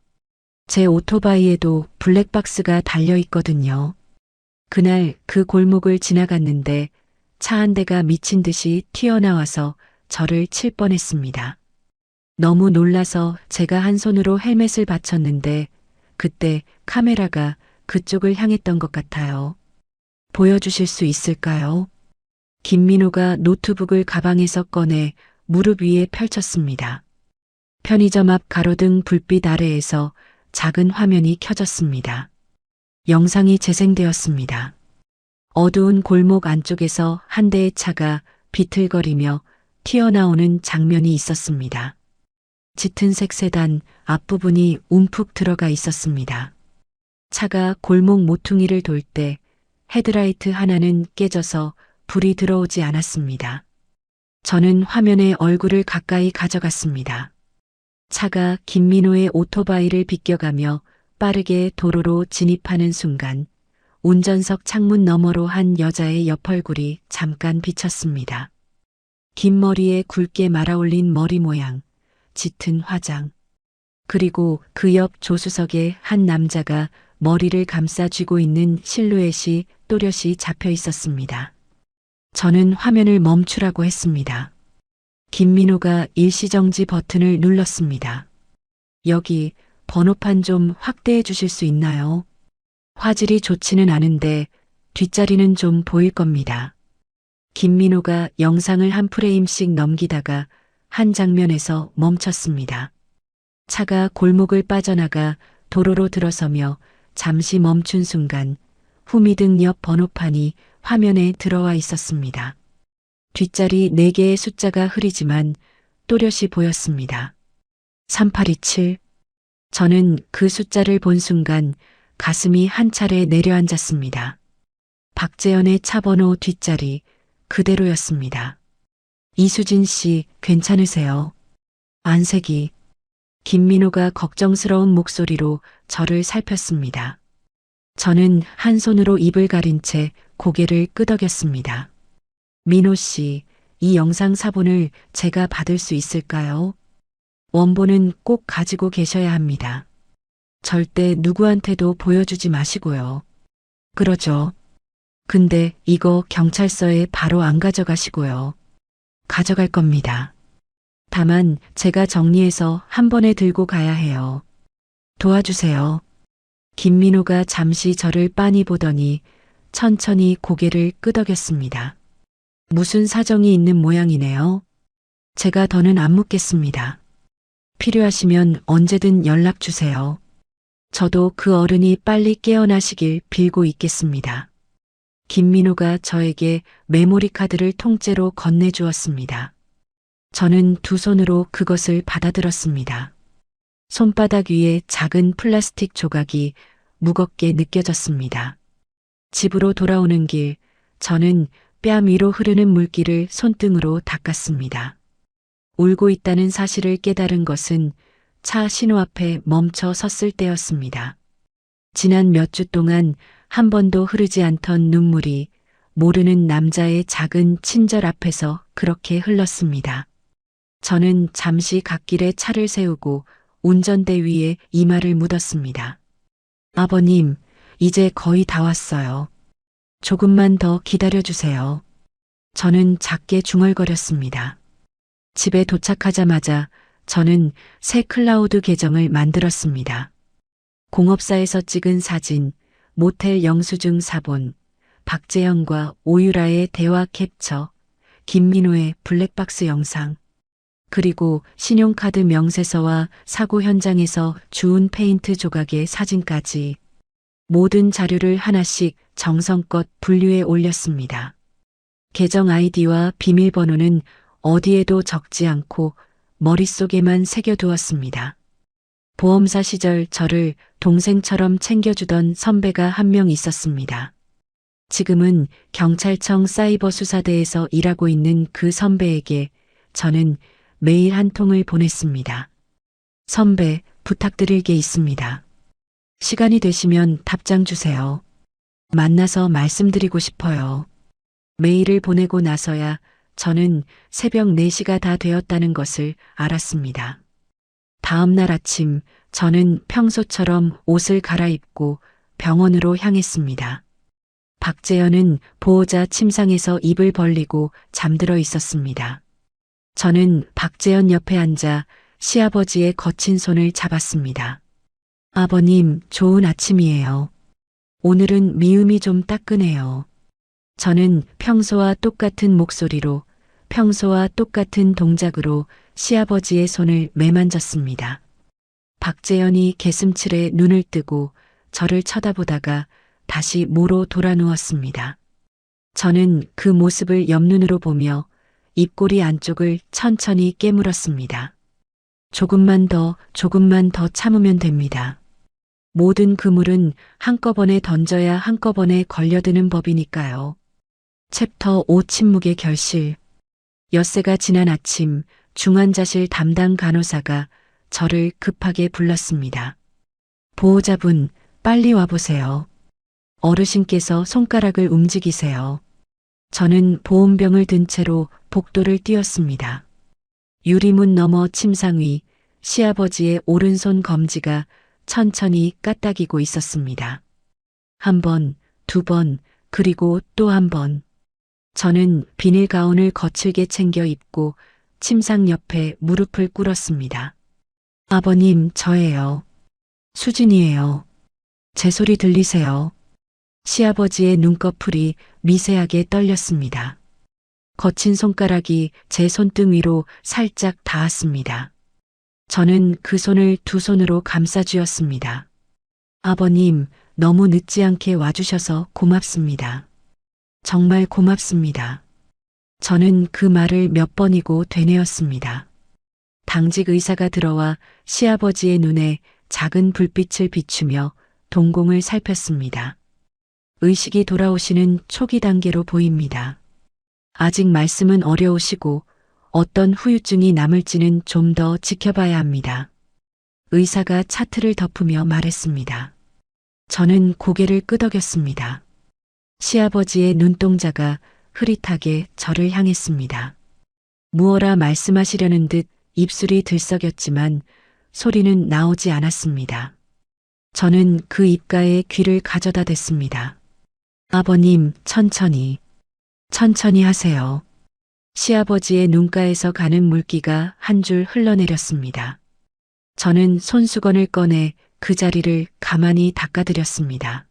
제 오토바이에도 블랙박스가 달려 있거든요. 그날 그 골목을 지나갔는데 차 한 대가 미친 듯이 튀어나와서 저를 칠 뻔했습니다. 너무 놀라서 제가 한 손으로 헬멧을 받쳤는데 그때 카메라가 그쪽을 향했던 것 같아요. 보여주실 수 있을까요? 김민호가 노트북을 가방에서 꺼내 무릎 위에 펼쳤습니다. 편의점 앞 가로등 불빛 아래에서 작은 화면이 켜졌습니다. 영상이 재생되었습니다. 어두운 골목 안쪽에서 한 대의 차가 비틀거리며 튀어나오는 장면이 있었습니다. 짙은색 세단 앞부분이 움푹 들어가 있었습니다. 차가 골목 모퉁이를 돌 때 헤드라이트 하나는 깨져서 불이 들어오지 않았습니다. 저는 화면에 얼굴을 가까이 가져갔습니다. 차가 김민호의 오토바이를 비껴가며 빠르게 도로로 진입하는 순간 운전석 창문 너머로 한 여자의 옆얼굴이 잠깐 비쳤습니다. 긴 머리에 굵게 말아올린 머리 모양, 짙은 화장. 그리고 그 옆 조수석에 한 남자가 머리를 감싸 쥐고 있는 실루엣이 또렷이 잡혀 있었습니다. 저는 화면을 멈추라고 했습니다. 김민호가 일시정지 버튼을 눌렀습니다. 여기 번호판 좀 확대해 주실 수 있나요? 화질이 좋지는 않은데 뒷자리는 좀 보일 겁니다. 김민호가 영상을 한 프레임씩 넘기다가 한 장면에서 멈췄습니다. 차가 골목을 빠져나가 도로로 들어서며 잠시 멈춘 순간 후미등 옆 번호판이 화면에 들어와 있었습니다. 뒷자리 4개의 숫자가 흐리지만 또렷이 보였습니다. 3827. 저는 그 숫자를 본 순간 가슴이 한 차례 내려앉았습니다. 박재현의 차 번호 뒷자리 그대로였습니다. 이수진 씨 괜찮으세요? 안색이. 김민호가 걱정스러운 목소리로 저를 살폈습니다. 저는 한 손으로 입을 가린 채 고개를 끄덕였습니다. 민호 씨, 이 영상 사본을 제가 받을 수 있을까요? 원본은 꼭 가지고 계셔야 합니다. 절대 누구한테도 보여주지 마시고요. 그러죠. 근데 이거 경찰서에 바로 안 가져가시고요. 가져갈 겁니다. 다만 제가 정리해서 한 번에 들고 가야 해요. 도와주세요. 김민호가 잠시 저를 빤히 보더니 천천히 고개를 끄덕였습니다. 무슨 사정이 있는 모양이네요. 제가 더는 안 묻겠습니다. 필요하시면 언제든 연락 주세요. 저도 그 어른이 빨리 깨어나시길 빌고 있겠습니다. 김민호가 저에게 메모리 카드를 통째로 건네주었습니다. 저는 두 손으로 그것을 받아들었습니다. 손바닥 위에 작은 플라스틱 조각이 무겁게 느껴졌습니다. 집으로 돌아오는 길, 저는 뺨 위로 흐르는 물기를 손등으로 닦았습니다. 울고 있다는 사실을 깨달은 것은 차 신호 앞에 멈춰 섰을 때였습니다. 지난 몇 주 동안 한 번도 흐르지 않던 눈물이 모르는 남자의 작은 친절 앞에서 그렇게 흘렀습니다. 저는 잠시 갓길에 차를 세우고 운전대 위에 이마를 묻었습니다. 아버님, 이제 거의 다 왔어요. 조금만 더 기다려주세요. 저는 작게 중얼거렸습니다. 집에 도착하자마자 저는 새 클라우드 계정을 만들었습니다. 공업사에서 찍은 사진, 모텔 영수증 사본, 박재현과 오유라의 대화 캡처, 김민호의 블랙박스 영상, 그리고 신용카드 명세서와 사고 현장에서 주운 페인트 조각의 사진까지 모든 자료를 하나씩 정성껏 분류해 올렸습니다. 계정 아이디와 비밀번호는 어디에도 적지 않고 머릿속에만 새겨두었습니다. 보험사 시절 저를 동생처럼 챙겨주던 선배가 한 명 있었습니다. 지금은 경찰청 사이버 수사대에서 일하고 있는 그 선배에게 저는 메일 한 통을 보냈습니다. 선배, 부탁드릴 게 있습니다. 시간이 되시면 답장 주세요. 만나서 말씀드리고 싶어요. 메일을 보내고 나서야 저는 새벽 4시가 다 되었다는 것을 알았습니다. 다음 날 아침 저는 평소처럼 옷을 갈아입고 병원으로 향했습니다. 박재현은 보호자 침상에서 입을 벌리고 잠들어 있었습니다. 저는 박재현 옆에 앉아 시아버지의 거친 손을 잡았습니다. 아버님, 좋은 아침이에요. 오늘은 미움이 좀 따끈해요. 저는 평소와 똑같은 목소리로, 평소와 똑같은 동작으로 시아버지의 손을 매만졌습니다. 박재현이 개슴칠에 눈을 뜨고 저를 쳐다보다가 다시 모로 돌아 누웠습니다. 저는 그 모습을 옆눈으로 보며 입꼬리 안쪽을 천천히 깨물었습니다. 조금만 더 참으면 됩니다. 모든 그물은 한꺼번에 던져야 한꺼번에 걸려드는 법이니까요. 챕터 5 침묵의 결실. 엿새가 지난 아침 중환자실 담당 간호사가 저를 급하게 불렀습니다. 보호자분, 빨리 와보세요. 어르신께서 손가락을 움직이세요. 저는 보온병을 든 채로 복도를 뛰었습니다. 유리문 너머 침상 위 시아버지의 오른손 검지가 천천히 까딱이고 있었습니다. 한 번, 두 번, 그리고 또 한 번. 저는 비닐 가운을 거칠게 챙겨 입고 침상 옆에 무릎을 꿇었습니다. 아버님, 저예요. 수진이에요. 제 소리 들리세요? 시아버지의 눈꺼풀이 미세하게 떨렸습니다. 거친 손가락이 제 손등 위로 살짝 닿았습니다. 저는 그 손을 두 손으로 감싸쥐었습니다. 아버님, 너무 늦지 않게 와주셔서 고맙습니다. 정말 고맙습니다. 저는 그 말을 몇 번이고 되뇌었습니다. 당직 의사가 들어와 시아버지의 눈에 작은 불빛을 비추며 동공을 살폈습니다. 의식이 돌아오시는 초기 단계로 보입니다. 아직 말씀은 어려우시고 어떤 후유증이 남을지는 좀 더 지켜봐야 합니다. 의사가 차트를 덮으며 말했습니다. 저는 고개를 끄덕였습니다. 시아버지의 눈동자가 흐릿하게 저를 향했습니다. 무어라 말씀하시려는 듯 입술이 들썩였지만 소리는 나오지 않았습니다. 저는 그 입가에 귀를 가져다 댔습니다. 아버님, 천천히 하세요. 시아버지의 눈가에서 가는 물기가 한 줄 흘러내렸습니다. 저는 손수건을 꺼내 그 자리를 가만히 닦아드렸습니다.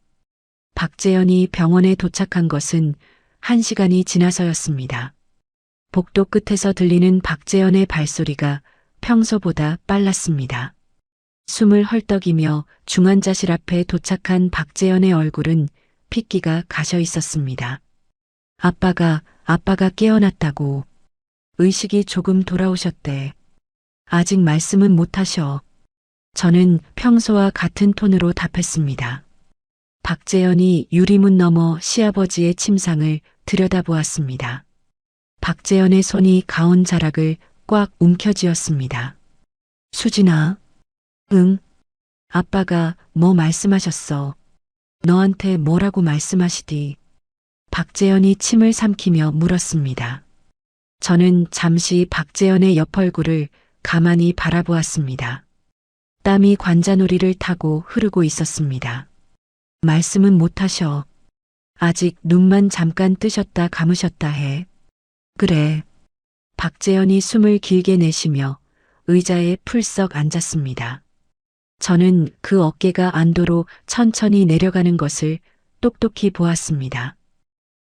박재현이 병원에 도착한 것은 1시간이 지나서였습니다. 복도 끝에서 들리는 박재현의 발소리가 평소보다 빨랐습니다. 숨을 헐떡이며 중환자실 앞에 도착한 박재현의 얼굴은 핏기가 가셔 있었습니다. 아빠가 깨어났다고. 의식이 조금 돌아오셨대. 아직 말씀은 못하셔. 저는 평소와 같은 톤으로 답했습니다. 박재현이 유리문 너머 시아버지의 침상을 들여다보았습니다. 박재현의 손이 가운 자락을 꽉 움켜쥐었습니다. 수진아. 응. 아빠가 뭐 말씀하셨어? 너한테 뭐라고 말씀하시디? 박재현이 침을 삼키며 물었습니다. 저는 잠시 박재현의 옆 얼굴을 가만히 바라보았습니다. 땀이 관자놀이를 타고 흐르고 있었습니다. 말씀은 못하셔. 아직 눈만 잠깐 뜨셨다 감으셨다 해. 그래. 박재현이 숨을 길게 내쉬며 의자에 풀썩 앉았습니다. 저는 그 어깨가 안도로 천천히 내려가는 것을 똑똑히 보았습니다.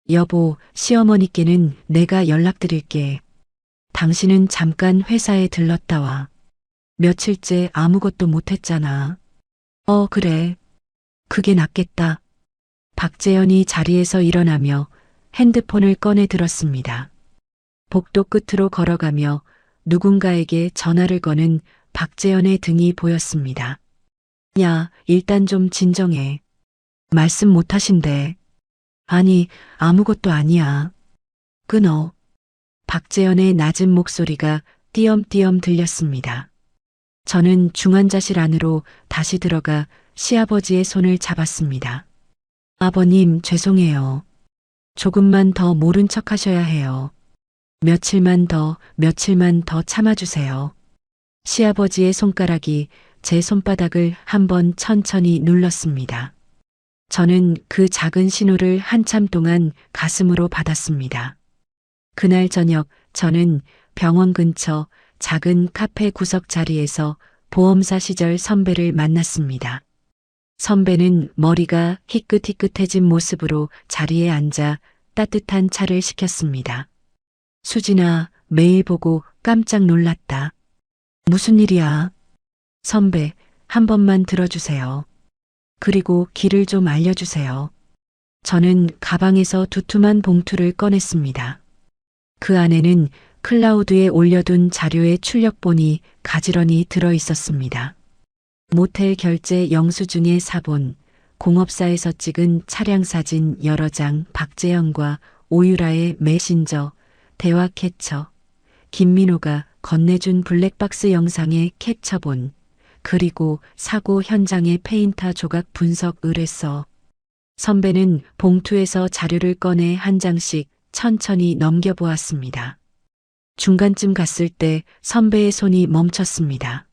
여보, 시어머니께는 내가 연락드릴게. 당신은 잠깐 회사에 들렀다 와. 며칠째 아무것도 못했잖아. 그래. 그게 낫겠다. 박재현이 자리에서 일어나며 핸드폰을 꺼내 들었습니다. 복도 끝으로 걸어가며 누군가에게 전화를 거는 박재현의 등이 보였습니다. 야, 일단 좀 진정해. 말씀 못하신대. 아니, 아무것도 아니야. 끊어. 박재현의 낮은 목소리가 띄엄띄엄 들렸습니다. 저는 중환자실 안으로 다시 들어가 시아버지의 손을 잡았습니다. 아버님, 죄송해요. 조금만 더 모른 척 하셔야 해요. 며칠만 더 참아주세요. 시아버지의 손가락이 제 손바닥을 한번 천천히 눌렀습니다. 저는 그 작은 신호를 한참 동안 가슴으로 받았습니다. 그날 저녁 저는 병원 근처 작은 카페 구석 자리에서 보험사 시절 선배를 만났습니다. 선배는 머리가 희끗희끗해진 모습으로 자리에 앉아 따뜻한 차를 시켰습니다. 수진아, 메일 보고 깜짝 놀랐다. 무슨 일이야? 선배, 한 번만 들어주세요. 그리고 길을 좀 알려주세요. 저는 가방에서 두툼한 봉투를 꺼냈습니다. 그 안에는 클라우드에 올려둔 자료의 출력본이 가지런히 들어 있었습니다. 모텔 결제 영수증의 사본, 공업사에서 찍은 차량 사진 여러 장, 박재현과 오유라의 메신저, 대화 캡처, 김민호가 건네준 블랙박스 영상의 캡처본, 그리고 사고 현장의 페인터 조각 분석 의뢰서. 선배는 봉투에서 자료를 꺼내 한 장씩 천천히 넘겨보았습니다. 중간쯤 갔을 때 선배의 손이 멈췄습니다.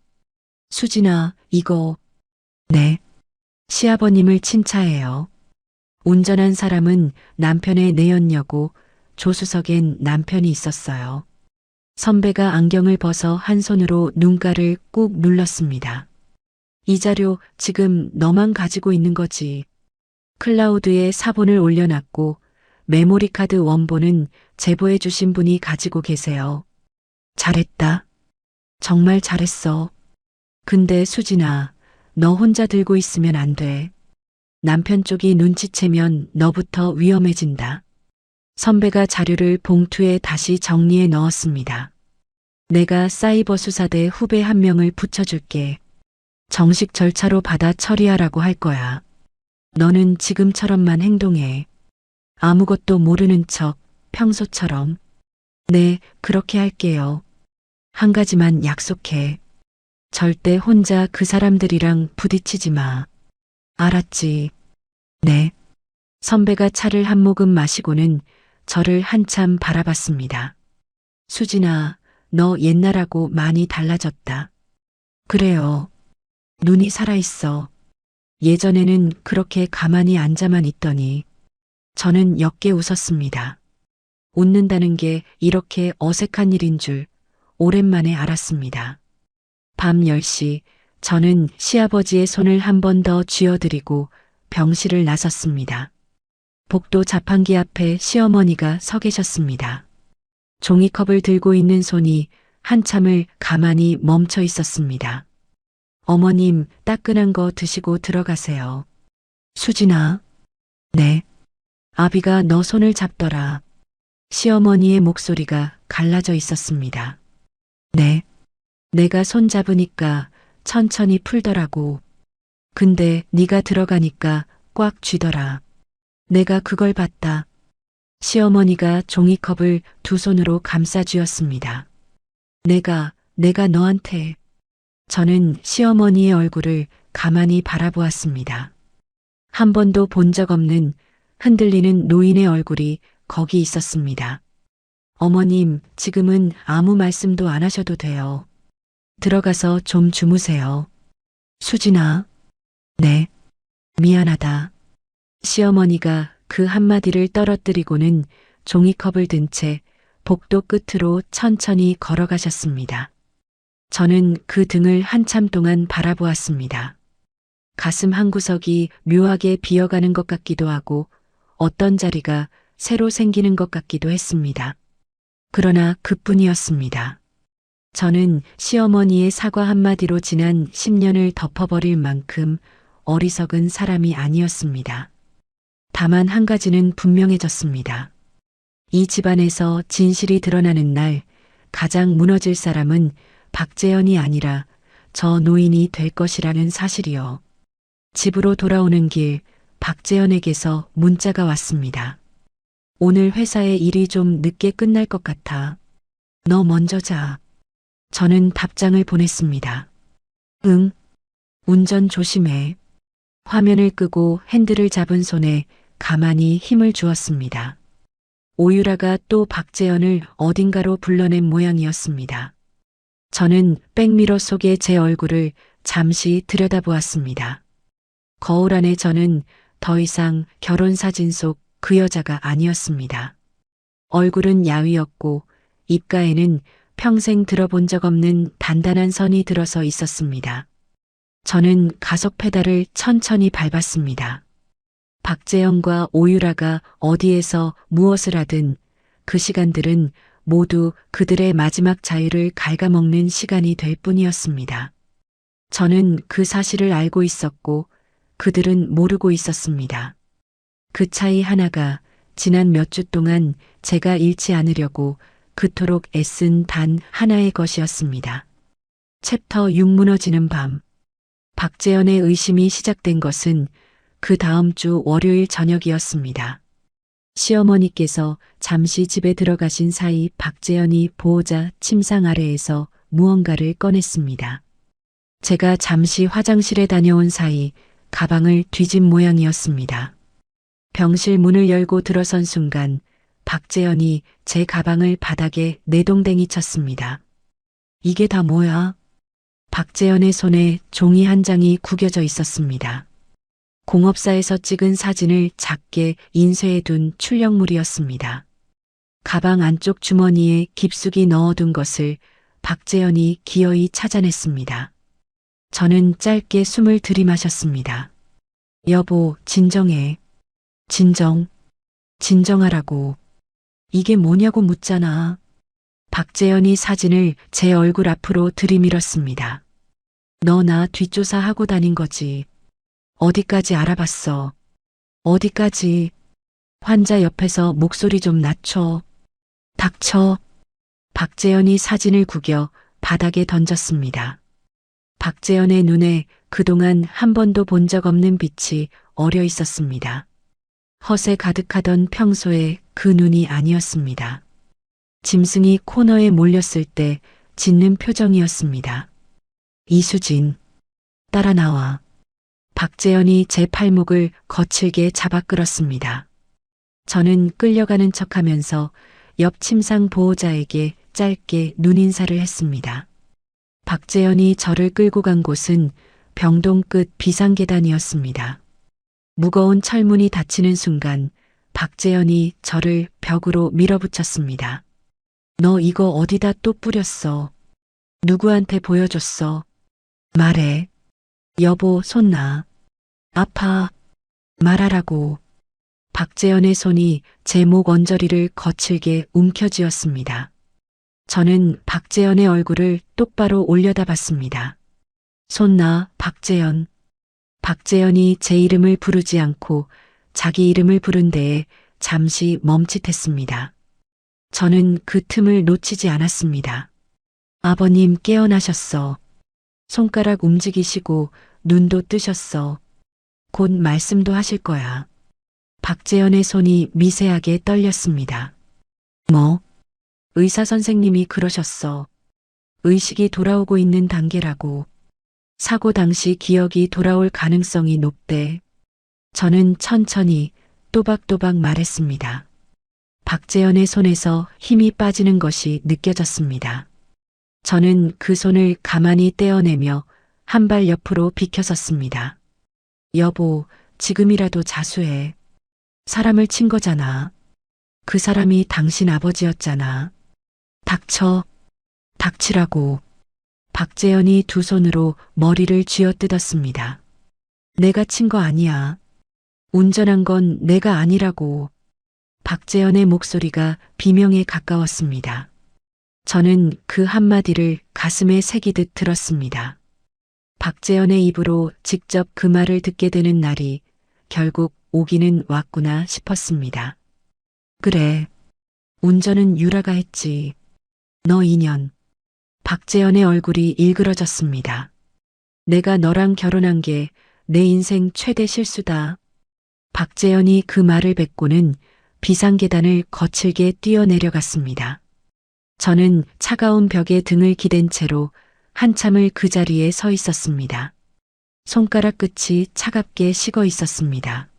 수진아, 이거. 네. 시아버님을 친차해요. 운전한 사람은 남편의 내연녀고 조수석엔 남편이 있었어요. 선배가 안경을 벗어 한 손으로 눈가를 꾹 눌렀습니다. 이 자료 지금 너만 가지고 있는 거지. 클라우드에 사본을 올려놨고 메모리 카드 원본은 제보해 주신 분이 가지고 계세요. 잘했다. 정말 잘했어. 근데 수진아, 너 혼자 들고 있으면 안 돼. 남편 쪽이 눈치채면 너부터 위험해진다. 선배가 자료를 봉투에 다시 정리해 넣었습니다. 내가 사이버 수사대 후배 한 명을 붙여줄게. 정식 절차로 받아 처리하라고 할 거야. 너는 지금처럼만 행동해. 아무것도 모르는 척, 평소처럼. 네, 그렇게 할게요. 한 가지만 약속해. 절대 혼자 그 사람들이랑 부딪히지 마. 알았지? 네. 선배가 차를 한 모금 마시고는 저를 한참 바라봤습니다. 수진아, 너 옛날하고 많이 달라졌다. 그래요. 눈이 살아있어. 예전에는 그렇게 가만히 앉아만 있더니. 저는 옅게 웃었습니다. 웃는다는 게 이렇게 어색한 일인 줄 오랜만에 알았습니다. 밤 10시 저는 시아버지의 손을 한 번 더 쥐어드리고 병실을 나섰습니다. 복도 자판기 앞에 시어머니가 서 계셨습니다. 종이컵을 들고 있는 손이 한참을 가만히 멈춰 있었습니다. 어머님, 따끈한 거 드시고 들어가세요. 수진아. 네. 아비가 너 손을 잡더라. 시어머니의 목소리가 갈라져 있었습니다. 네. 내가 손 잡으니까 천천히 풀더라고. 근데 네가 들어가니까 꽉 쥐더라. 내가 그걸 봤다. 시어머니가 종이컵을 두 손으로 감싸 쥐었습니다. 내가 너한테. 저는 시어머니의 얼굴을 가만히 바라보았습니다. 한 번도 본 적 없는 흔들리는 노인의 얼굴이 거기 있었습니다. 어머님, 지금은 아무 말씀도 안 하셔도 돼요. 들어가서 좀 주무세요. 수진아. 네. 미안하다. 시어머니가 그 한마디를 떨어뜨리고는 종이컵을 든 채 복도 끝으로 천천히 걸어가셨습니다. 저는 그 등을 한참 동안 바라보았습니다. 가슴 한구석이 묘하게 비어가는 것 같기도 하고 어떤 자리가 새로 생기는 것 같기도 했습니다. 그러나 그뿐이었습니다. 저는 시어머니의 사과 한마디로 지난 10년을 덮어버릴 만큼 어리석은 사람이 아니었습니다. 다만 한 가지는 분명해졌습니다. 이 집안에서 진실이 드러나는 날 가장 무너질 사람은 박재현이 아니라 저 노인이 될 것이라는 사실이요. 집으로 돌아오는 길 박재현에게서 문자가 왔습니다. 오늘 회사에 일이 좀 늦게 끝날 것 같아. 너 먼저 자. 저는 답장을 보냈습니다. 응. 운전 조심해. 화면을 끄고 핸들을 잡은 손에 가만히 힘을 주었습니다. 오유라가 또 박재현을 어딘가로 불러낸 모양이었습니다. 저는 백미러 속의 제 얼굴을 잠시 들여다보았습니다. 거울 안에 저는 더 이상 결혼사진 속 그 여자가 아니었습니다. 얼굴은 야위었고 입가에는 평생 들어본 적 없는 단단한 선이 들어서 있었습니다. 저는 가속 페달을 천천히 밟았습니다. 박재현과 오유라가 어디에서 무엇을 하든 그 시간들은 모두 그들의 마지막 자유를 갉아먹는 시간이 될 뿐이었습니다. 저는 그 사실을 알고 있었고 그들은 모르고 있었습니다. 그 차이 하나가 지난 몇 주 동안 제가 잃지 않으려고 그토록 애쓴 단 하나의 것이었습니다. 챕터 6 무너지는 밤. 박재현의 의심이 시작된 것은 그 다음 주 월요일 저녁이었습니다. 시어머니께서 잠시 집에 들어가신 사이 박재현이 보호자 침상 아래에서 무언가를 꺼냈습니다. 제가 잠시 화장실에 다녀온 사이 가방을 뒤진 모양이었습니다. 병실 문을 열고 들어선 순간 박재현이 제 가방을 바닥에 내동댕이 쳤습니다. 이게 다 뭐야? 박재현의 손에 종이 한 장이 구겨져 있었습니다. 공업사에서 찍은 사진을 작게 인쇄해 둔 출력물이었습니다. 가방 안쪽 주머니에 깊숙이 넣어둔 것을 박재현이 기어이 찾아냈습니다. 저는 짧게 숨을 들이마셨습니다. 여보, 진정해. 진정하라고. 이게 뭐냐고 묻잖아. 박재현이 사진을 제 얼굴 앞으로 들이밀었습니다. 너 나 뒷조사하고 다닌 거지. 어디까지 알아봤어. 어디까지. 환자 옆에서 목소리 좀 낮춰. 닥쳐. 박재현이 사진을 구겨 바닥에 던졌습니다. 박재현의 눈에 그동안 한 번도 본 적 없는 빛이 어려 있었습니다. 허세 가득하던 평소의 그 눈이 아니었습니다. 짐승이 코너에 몰렸을 때 짖는 표정이었습니다. 이수진, 따라 나와. 박재현이 제 팔목을 거칠게 잡아 끌었습니다. 저는 끌려가는 척하면서 옆 침상 보호자에게 짧게 눈인사를 했습니다. 박재현이 저를 끌고 간 곳은 병동 끝 비상계단이었습니다. 무거운 철문이 닫히는 순간 박재현이 저를 벽으로 밀어붙였습니다. 너 이거 어디다 또 뿌렸어? 누구한테 보여줬어? 말해. 여보, 손 놔. 아파. 말하라고. 박재현의 손이 제 목 언저리를 거칠게 움켜쥐었습니다. 저는 박재현의 얼굴을 똑바로 올려다봤습니다. 손나, 박재현. 박재현이 제 이름을 부르지 않고 자기 이름을 부른 데에 잠시 멈칫했습니다. 저는 그 틈을 놓치지 않았습니다. 아버님 깨어나셨어. 손가락 움직이시고 눈도 뜨셨어. 곧 말씀도 하실 거야. 박재현의 손이 미세하게 떨렸습니다. 뭐? 의사 선생님이 그러셨어. 의식이 돌아오고 있는 단계라고. 사고 당시 기억이 돌아올 가능성이 높대. 저는 천천히 또박또박 말했습니다. 박재현의 손에서 힘이 빠지는 것이 느껴졌습니다. 저는 그 손을 가만히 떼어내며 한 발 옆으로 비켜섰습니다. 여보, 지금이라도 자수해. 사람을 친 거잖아. 그 사람이 당신 아버지였잖아. 닥쳐. 닥치라고. 박재현이 두 손으로 머리를 쥐어뜯었습니다. 내가 친 거 아니야. 운전한 건 내가 아니라고. 박재현의 목소리가 비명에 가까웠습니다. 저는 그 한마디를 가슴에 새기듯 들었습니다. 박재현의 입으로 직접 그 말을 듣게 되는 날이 결국 오기는 왔구나 싶었습니다. 그래. 운전은 유라가 했지. 너 인연. 박재현의 얼굴이 일그러졌습니다. 내가 너랑 결혼한 게 내 인생 최대 실수다. 박재현이 그 말을 뱉고는 비상계단을 거칠게 뛰어내려갔습니다. 저는 차가운 벽에 등을 기댄 채로 한참을 그 자리에 서 있었습니다. 손가락 끝이 차갑게 식어 있었습니다.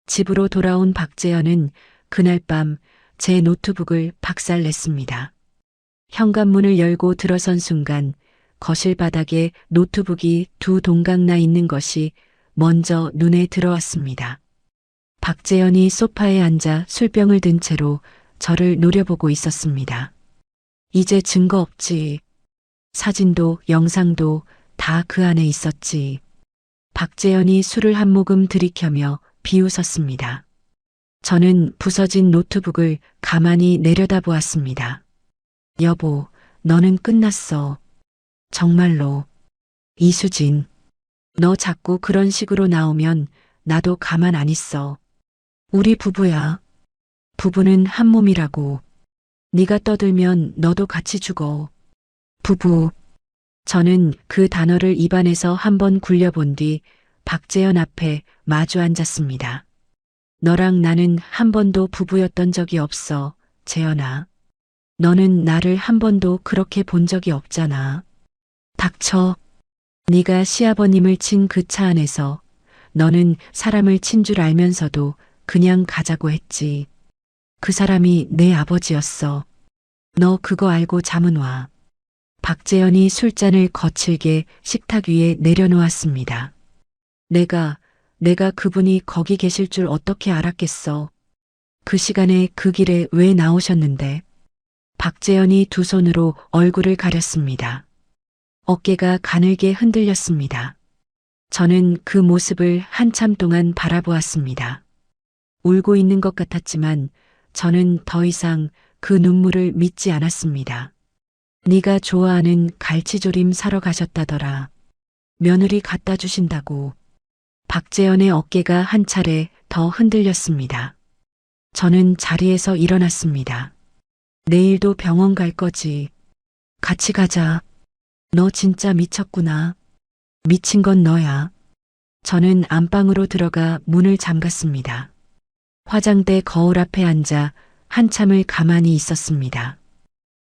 집으로 돌아온 박재현은 그날 밤 제 노트북을 박살냈습니다. 현관문을 열고 들어선 순간 거실 바닥에 노트북이 두 동강 나 있는 것이 먼저 눈에 들어왔습니다. 박재현이 소파에 앉아 술병을 든 채로 저를 노려보고 있었습니다. 이제 증거 없지. 사진도 영상도 다 그 안에 있었지. 박재현이 술을 한 모금 들이켜며 비웃었습니다. 저는 부서진 노트북을 가만히 내려다보았습니다. 여보, 너는 끝났어. 정말로. 이수진. 너 자꾸 그런 식으로 나오면 나도 가만 안 있어. 우리 부부야. 부부는 한 몸이라고. 네가 떠들면 너도 같이 죽어. 부부. 저는 그 단어를 입안에서 한번 굴려본 뒤 박재현 앞에 마주 앉았습니다. 너랑 나는 한 번도 부부였던 적이 없어, 재현아. 너는 나를 한 번도 그렇게 본 적이 없잖아. 닥쳐. 네가 시아버님을 친 그 차 안에서 너는 사람을 친 줄 알면서도 그냥 가자고 했지. 그 사람이 내 아버지였어. 너 그거 알고 잠은 와. 박재현이 술잔을 거칠게 식탁 위에 내려놓았습니다. 내가 그분이 거기 계실 줄 어떻게 알았겠어. 그 시간에 그 길에 왜 나오셨는데. 박재현이 두 손으로 얼굴을 가렸습니다. 어깨가 가늘게 흔들렸습니다. 저는 그 모습을 한참 동안 바라보았습니다. 울고 있는 것 같았지만 저는 더 이상 그 눈물을 믿지 않았습니다. 네가 좋아하는 갈치조림 사러 가셨다더라. 며느리 갖다 주신다고. 박재현의 어깨가 한 차례 더 흔들렸습니다. 저는 자리에서 일어났습니다. 내일도 병원 갈 거지. 같이 가자. 너 진짜 미쳤구나. 미친 건 너야. 저는 안방으로 들어가 문을 잠갔습니다. 화장대 거울 앞에 앉아 한참을 가만히 있었습니다.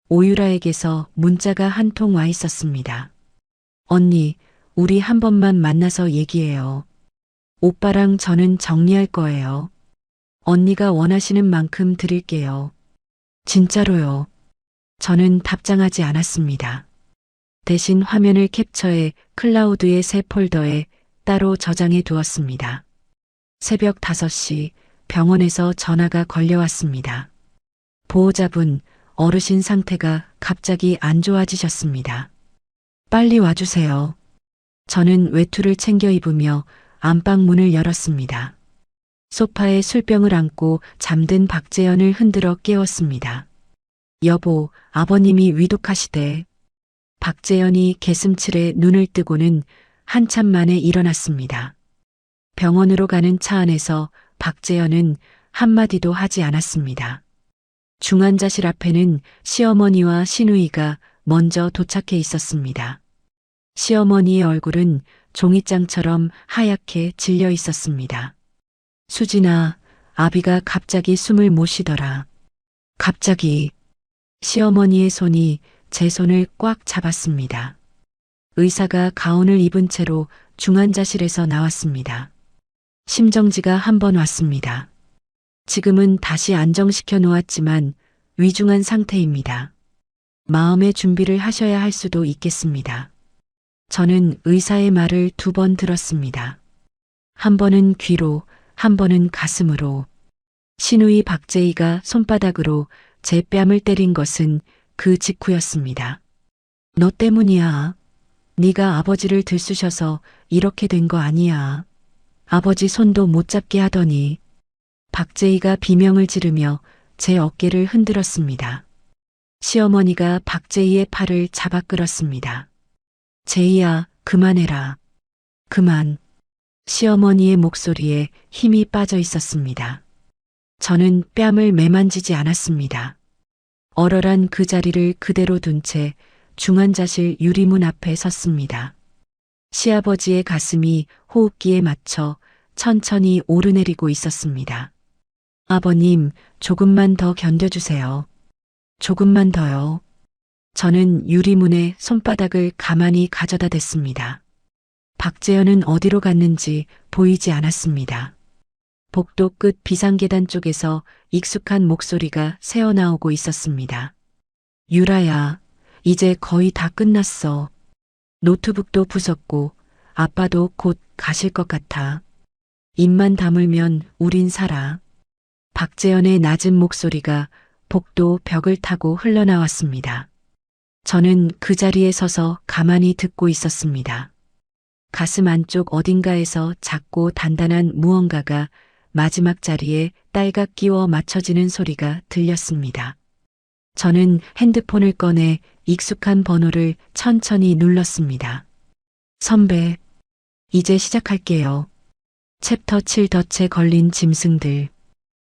오유라에게서 문자가 한 통 와 있었습니다. 언니, 우리 한 번만 만나서 얘기해요. 오빠랑 저는 정리할 거예요. 언니가 원하시는 만큼 드릴게요. 진짜로요. 저는 답장하지 않았습니다. 대신 화면을 캡처해 클라우드의 새 폴더에 따로 저장해 두었습니다. 새벽 5시 병원에서 전화가 걸려왔습니다. 보호자분, 어르신 상태가 갑자기 안 좋아지셨습니다. 빨리 와주세요. 저는 외투를 챙겨 입으며 안방 문을 열었습니다. 소파에 술병을 안고 잠든 박재현을 흔들어 깨웠습니다. 여보, 아버님이 위독하시대. 박재현이 개슴츠레 눈을 뜨고는 한참 만에 일어났습니다. 병원으로 가는 차 안에서 박재현은 한마디도 하지 않았습니다. 중환자실 앞에는 시어머니와 시누이가 먼저 도착해 있었습니다. 시어머니의 얼굴은 종이장처럼 하얗게 질려 있었습니다. 수진아, 아비가 갑자기 숨을 못 쉬더라. 갑자기 시어머니의 손이 제 손을 꽉 잡았습니다. 의사가 가운을 입은 채로 중환자실에서 나왔습니다. 심정지가 한 번 왔습니다. 지금은 다시 안정시켜 놓았지만 위중한 상태입니다. 마음의 준비를 하셔야 할 수도 있겠습니다. 저는 의사의 말을 2번 들었습니다. 한 번은 귀로, 한 번은 가슴으로. 시누이 박재희가 손바닥으로 제 뺨을 때린 것은 그 직후였습니다. 너 때문이야. 네가 아버지를 들쑤셔서 이렇게 된 거 아니야. 아버지 손도 못 잡게 하더니. 박재희가 비명을 지르며 제 어깨를 흔들었습니다. 시어머니가 박재희의 팔을 잡아 끌었습니다. 재희야, 그만해라. 그만. 시어머니의 목소리에 힘이 빠져 있었습니다. 저는 뺨을 매만지지 않았습니다. 얼얼한 그 자리를 그대로 둔 채 중환자실 유리문 앞에 섰습니다. 시아버지의 가슴이 호흡기에 맞춰 천천히 오르내리고 있었습니다. 아버님, 조금만 더 견뎌주세요. 조금만 더요. 저는 유리문에 손바닥을 가만히 가져다 댔습니다. 박재현은 어디로 갔는지 보이지 않았습니다. 복도 끝 비상계단 쪽에서 익숙한 목소리가 새어나오고 있었습니다. 유라야, 이제 거의 다 끝났어. 노트북도 부쉈고 아빠도 곧 가실 것 같아. 입만 다물면 우린 살아. 박재현의 낮은 목소리가 복도 벽을 타고 흘러나왔습니다. 저는 그 자리에 서서 가만히 듣고 있었습니다. 가슴 안쪽 어딘가에서 작고 단단한 무언가가 마지막 자리에 딸각 끼워 맞춰지는 소리가 들렸습니다. 저는 핸드폰을 꺼내 익숙한 번호를 천천히 눌렀습니다. 선배, 이제 시작할게요. 챕터 7 덫에 걸린 짐승들.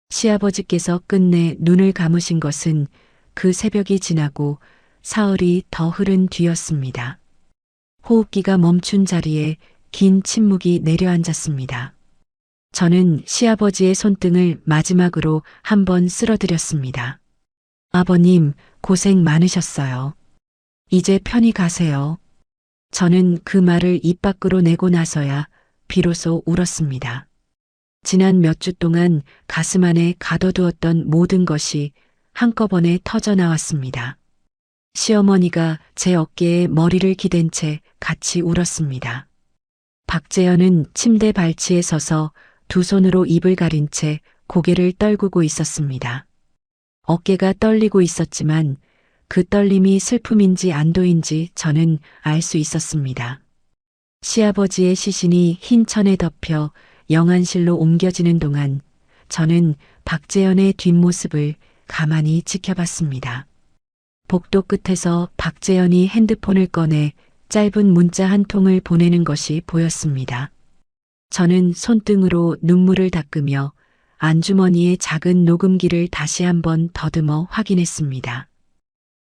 시아버지께서 끝내 눈을 감으신 것은 그 새벽이 지나고 사흘이 더 흐른 뒤였습니다. 호흡기가 멈춘 자리에 긴 침묵이 내려앉았습니다. 저는 시아버지의 손등을 마지막으로 한번 쓸어드렸습니다. 아버님, 고생 많으셨어요. 이제 편히 가세요. 저는 그 말을 입 밖으로 내고 나서야 비로소 울었습니다. 지난 몇 주 동안 가슴 안에 가둬두었던 모든 것이 한꺼번에 터져 나왔습니다. 시어머니가 제 어깨에 머리를 기댄 채 같이 울었습니다. 박재현은 침대 발치에 서서 2 손으로 입을 가린 채 고개를 떨구고 있었습니다. 어깨가 떨리고 있었지만 그 떨림이 슬픔인지 안도인지 저는 알 수 있었습니다. 시아버지의 시신이 흰 천에 덮여 영안실로 옮겨지는 동안 저는 박재현의 뒷모습을 가만히 지켜봤습니다. 복도 끝에서 박재현이 핸드폰을 꺼내 짧은 문자 한 통을 보내는 것이 보였습니다. 저는 손등으로 눈물을 닦으며 안주머니의 작은 녹음기를 다시 한번 더듬어 확인했습니다.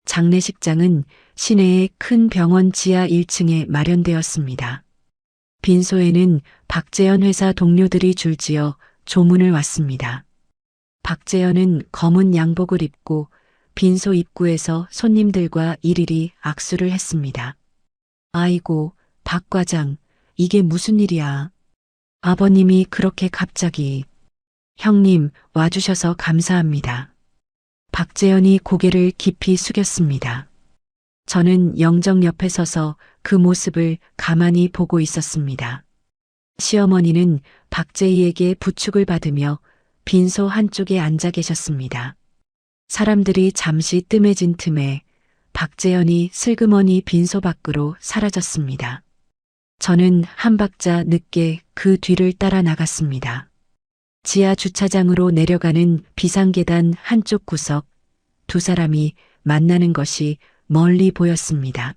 장례식장은 시내의 큰 병원 지하 1층에 마련되었습니다. 빈소에는 박재현 회사 동료들이 줄지어 조문을 왔습니다. 박재현은 검은 양복을 입고 빈소 입구에서 손님들과 일일이 악수를 했습니다. 아이고, 박 과장, 이게 무슨 일이야. 아버님이 그렇게 갑자기. 형님, 와주셔서 감사합니다. 박재현이 고개를 깊이 숙였습니다. 저는 영정 옆에 서서 그 모습을 가만히 보고 있었습니다. 시어머니는 박재희에게 부축을 받으며 빈소 한쪽에 앉아 계셨습니다. 사람들이 잠시 뜸해진 틈에 박재현이 슬그머니 빈소 밖으로 사라졌습니다. 저는 한 박자 늦게 그 뒤를 따라 나갔습니다. 지하 주차장으로 내려가는 비상계단 한쪽 구석, 2 사람이 만나는 것이 멀리 보였습니다.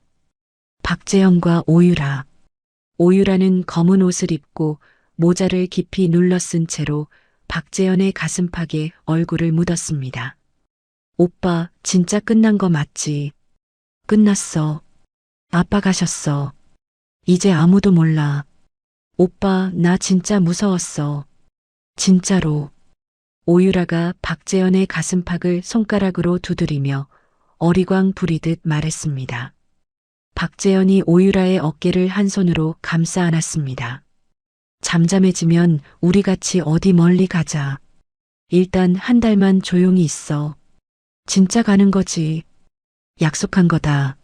박재현과 오유라. 오유라는 검은 옷을 입고 모자를 깊이 눌러 쓴 채로 박재현의 가슴팍에 얼굴을 묻었습니다. 오빠, 진짜 끝난 거 맞지? 끝났어. 아빠 가셨어. 이제 아무도 몰라. 오빠, 나 진짜 무서웠어. 진짜로. 오유라가 박재현의 가슴팍을 손가락으로 두드리며 어리광 부리듯 말했습니다. 박재현이 오유라의 어깨를 한 손으로 감싸 안았습니다. 잠잠해지면 우리 같이 어디 멀리 가자. 일단 한 달만 조용히 있어. 진짜 가는 거지. 약속한 거다.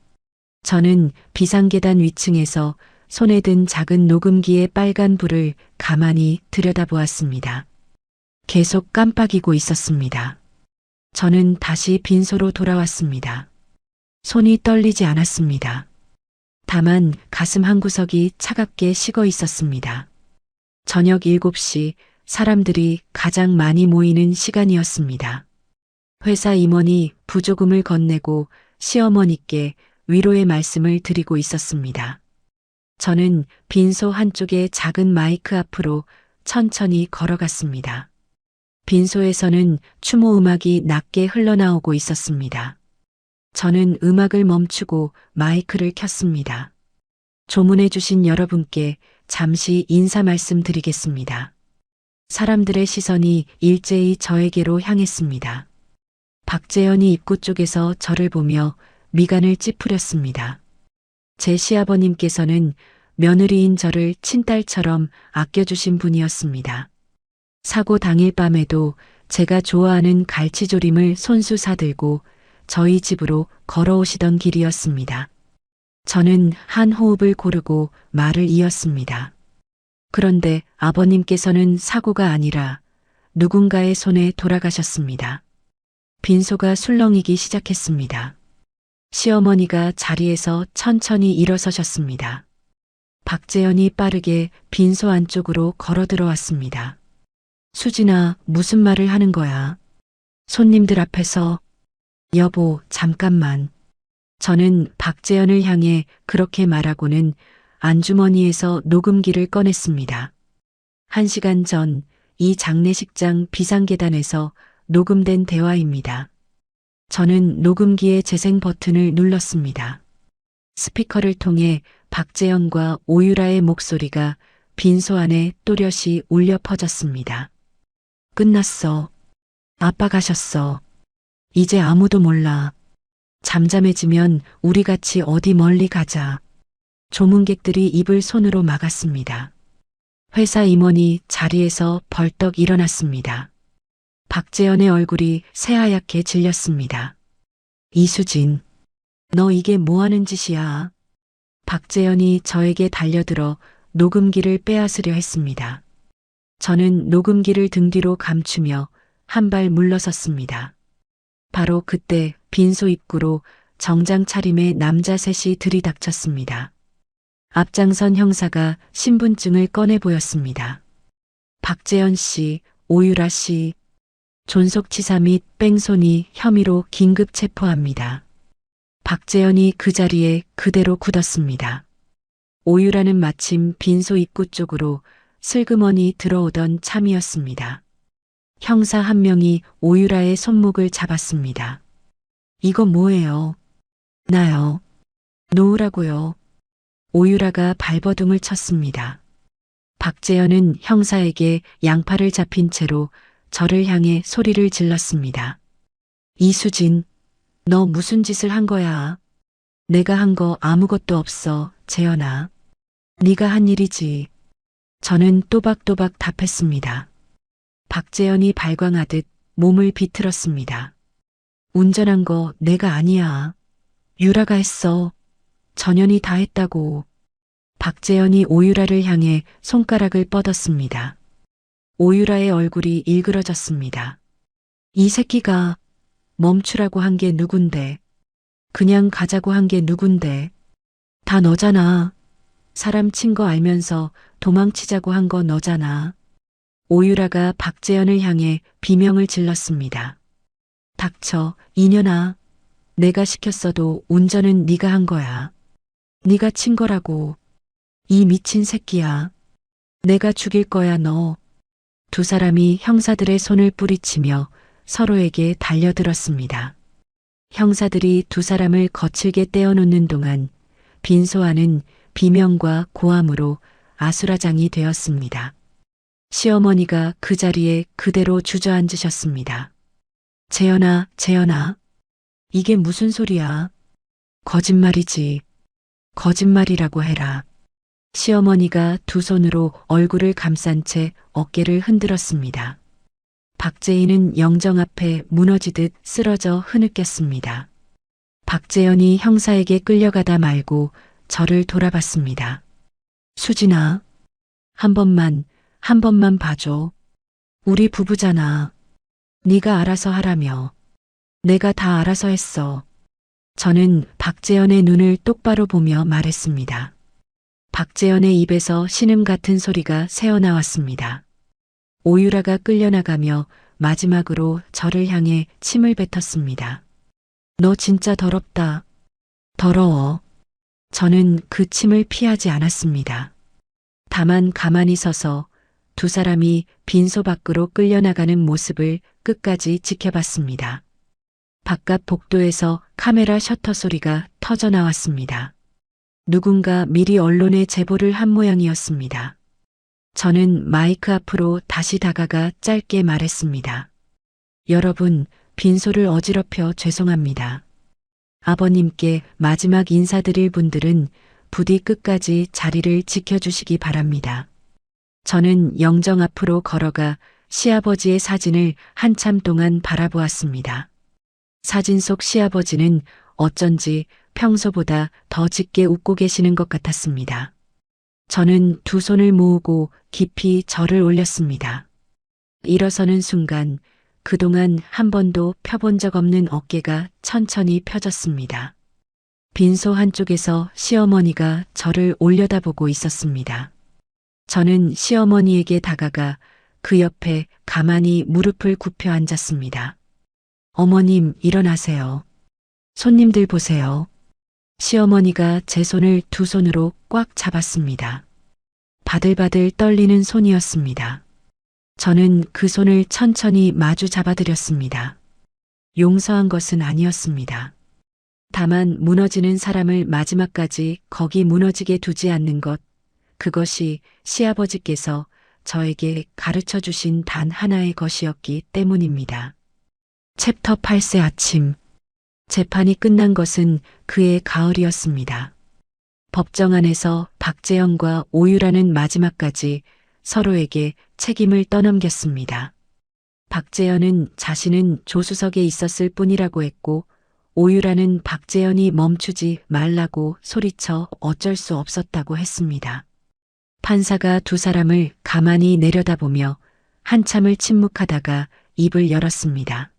저는 비상계단 위층에서 손에 든 작은 녹음기의 빨간 불을 가만히 들여다보았습니다. 계속 깜빡이고 있었습니다. 저는 다시 빈소로 돌아왔습니다. 손이 떨리지 않았습니다. 다만 가슴 한구석이 차갑게 식어 있었습니다. 저녁 7시 사람들이 가장 많이 모이는 시간이었습니다. 회사 임원이 부조금을 건네고 시어머니께 위로의 말씀을 드리고 있었습니다. 저는 빈소 한쪽의 작은 마이크 앞으로 천천히 걸어갔습니다. 빈소에서는 추모 음악이 낮게 흘러나오고 있었습니다. 저는 음악을 멈추고 마이크를 켰습니다. 조문해 주신 여러분께 잠시 인사 말씀드리겠습니다. 사람들의 시선이 일제히 저에게로 향했습니다. 박재현이 입구 쪽에서 저를 보며 미간을 찌푸렸습니다. 제 시아버님께서는 며느리인 저를 친딸처럼 아껴주신 분이었습니다. 사고 당일 밤에도 제가 좋아하는 갈치조림을 손수 사들고 저희 집으로 걸어오시던 길이었습니다. 저는 한 호흡을 고르고 말을 이었습니다. 그런데 아버님께서는 사고가 아니라 누군가의 손에 돌아가셨습니다. 빈소가 술렁이기 시작했습니다. 시어머니가 자리에서 천천히 일어서셨습니다. 박재현이 빠르게 빈소 안쪽으로 걸어 들어왔습니다. 수진아, 무슨 말을 하는 거야? 손님들 앞에서. 여보, 잠깐만. 저는 박재현을 향해 그렇게 말하고는 안주머니에서 녹음기를 꺼냈습니다. 1시간 전 이 장례식장 비상계단에서 녹음된 대화입니다. 저는 녹음기의 재생 버튼을 눌렀습니다. 스피커를 통해 박재현과 오유라의 목소리가 빈소 안에 또렷이 울려 퍼졌습니다. 끝났어. 아빠 가셨어. 이제 아무도 몰라. 잠잠해지면 우리 같이 어디 멀리 가자. 조문객들이 입을 손으로 막았습니다. 회사 임원이 자리에서 벌떡 일어났습니다. 박재현의 얼굴이 새하얗게 질렸습니다. 이수진, 너 이게 뭐 하는 짓이야? 박재현이 저에게 달려들어 녹음기를 빼앗으려 했습니다. 저는 녹음기를 등 뒤로 감추며 한 발 물러섰습니다. 바로 그때 빈소 입구로 정장 차림의 남자 셋이 들이닥쳤습니다. 앞장선 형사가 신분증을 꺼내 보였습니다. 박재현 씨, 오유라 씨, 존속치사 및 뺑소니 혐의로 긴급 체포합니다. 박재현이 그 자리에 그대로 굳었습니다. 오유라는 마침 빈소 입구 쪽으로 슬그머니 들어오던 참이었습니다. 형사 한 명이 오유라의 손목을 잡았습니다. 이거 뭐예요? 나요. 놓으라고요. 오유라가 발버둥을 쳤습니다. 박재현은 형사에게 양팔을 잡힌 채로 저를 향해 소리를 질렀습니다. 이수진, 너 무슨 짓을 한 거야? 내가 한 거 아무것도 없어, 재현아. 네가 한 일이지. 저는 또박또박 답했습니다. 박재현이 발광하듯 몸을 비틀었습니다. 운전한 거 내가 아니야. 유라가 했어. 전현이 다 했다고. 박재현이 오유라를 향해 손가락을 뻗었습니다. 오유라의 얼굴이 일그러졌습니다. 이 새끼가 멈추라고 한 게 누군데? 그냥 가자고 한 게 누군데? 다 너잖아. 사람 친 거 알면서 도망치자고 한 거 너잖아. 오유라가 박재현을 향해 비명을 질렀습니다. 닥쳐, 이년아. 내가 시켰어도 운전은 네가 한 거야. 네가 친 거라고. 이 미친 새끼야. 내가 죽일 거야 너. 두 사람이 형사들의 손을 뿌리치며 서로에게 달려들었습니다. 형사들이 두 사람을 거칠게 떼어놓는 동안 빈소아는 비명과 고함으로 아수라장이 되었습니다. 시어머니가 그 자리에 그대로 주저앉으셨습니다. 재현아, 재현아. 이게 무슨 소리야? 거짓말이지. 거짓말이라고 해라. 시어머니가 두 손으로 얼굴을 감싼 채 어깨를 흔들었습니다. 박재인은 영정 앞에 무너지듯 쓰러져 흐느꼈습니다. 박재현이 형사에게 끌려가다 말고 저를 돌아봤습니다. 수진아, 한 번만 봐줘. 우리 부부잖아. 네가 알아서 하라며. 내가 다 알아서 했어. 저는 박재현의 눈을 똑바로 보며 말했습니다. 박재현의 입에서 신음 같은 소리가 새어나왔습니다. 오유라가 끌려나가며 마지막으로 저를 향해 침을 뱉었습니다. 너 진짜 더럽다. 더러워. 저는 그 침을 피하지 않았습니다. 다만 가만히 서서 두 사람이 빈소 밖으로 끌려나가는 모습을 끝까지 지켜봤습니다. 바깥 복도에서 카메라 셔터 소리가 터져 나왔습니다. 누군가 미리 언론에 제보를 한 모양이었습니다. 저는 마이크 앞으로 다시 다가가 짧게 말했습니다. 여러분, 빈소를 어지럽혀 죄송합니다. 아버님께 마지막 인사드릴 분들은 부디 끝까지 자리를 지켜주시기 바랍니다. 저는 영정 앞으로 걸어가 시아버지의 사진을 한참 동안 바라보았습니다. 사진 속 시아버지는 어쩐지 평소보다 더 짙게 웃고 계시는 것 같았습니다. 저는 두 손을 모으고 깊이 절을 올렸습니다. 일어서는 순간 그동안 한 번도 펴본 적 없는 어깨가 천천히 펴졌습니다. 빈소 한쪽에서 시어머니가 저를 올려다보고 있었습니다. 저는 시어머니에게 다가가 그 옆에 가만히 무릎을 굽혀 앉았습니다. 어머님, 일어나세요. 손님들 보세요. 시어머니가 제 손을 두 손으로 꽉 잡았습니다. 바들바들 떨리는 손이었습니다. 저는 그 손을 천천히 마주 잡아드렸습니다. 용서한 것은 아니었습니다. 다만 무너지는 사람을 마지막까지 거기 무너지게 두지 않는 것, 그것이 시아버지께서 저에게 가르쳐 주신 단 하나의 것이었기 때문입니다. 챕터 8세 아침. 재판이 끝난 것은 그해 가을이었습니다. 법정 안에서 박재현과 오유라는 마지막까지 서로에게 책임을 떠넘겼습니다. 박재현은 자신은 조수석에 있었을 뿐이라고 했고, 오유라는 박재현이 멈추지 말라고 소리쳐 어쩔 수 없었다고 했습니다. 판사가 두 사람을 가만히 내려다보며 한참을 침묵하다가 입을 열었습니다.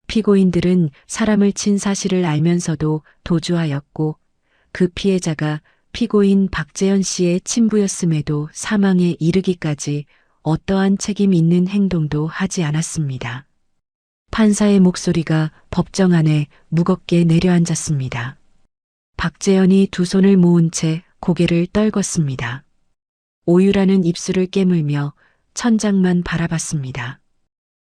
피고인들은 사람을 친 사실을 알면서도 도주하였고 그 피해자가 피고인 박재현 씨의 친부였음에도 사망에 이르기까지 어떠한 책임 있는 행동도 하지 않았습니다. 판사의 목소리가 법정 안에 무겁게 내려앉았습니다. 박재현이 두 손을 모은 채 고개를 떨궜습니다. 오유라는 입술을 깨물며 천장만 바라봤습니다.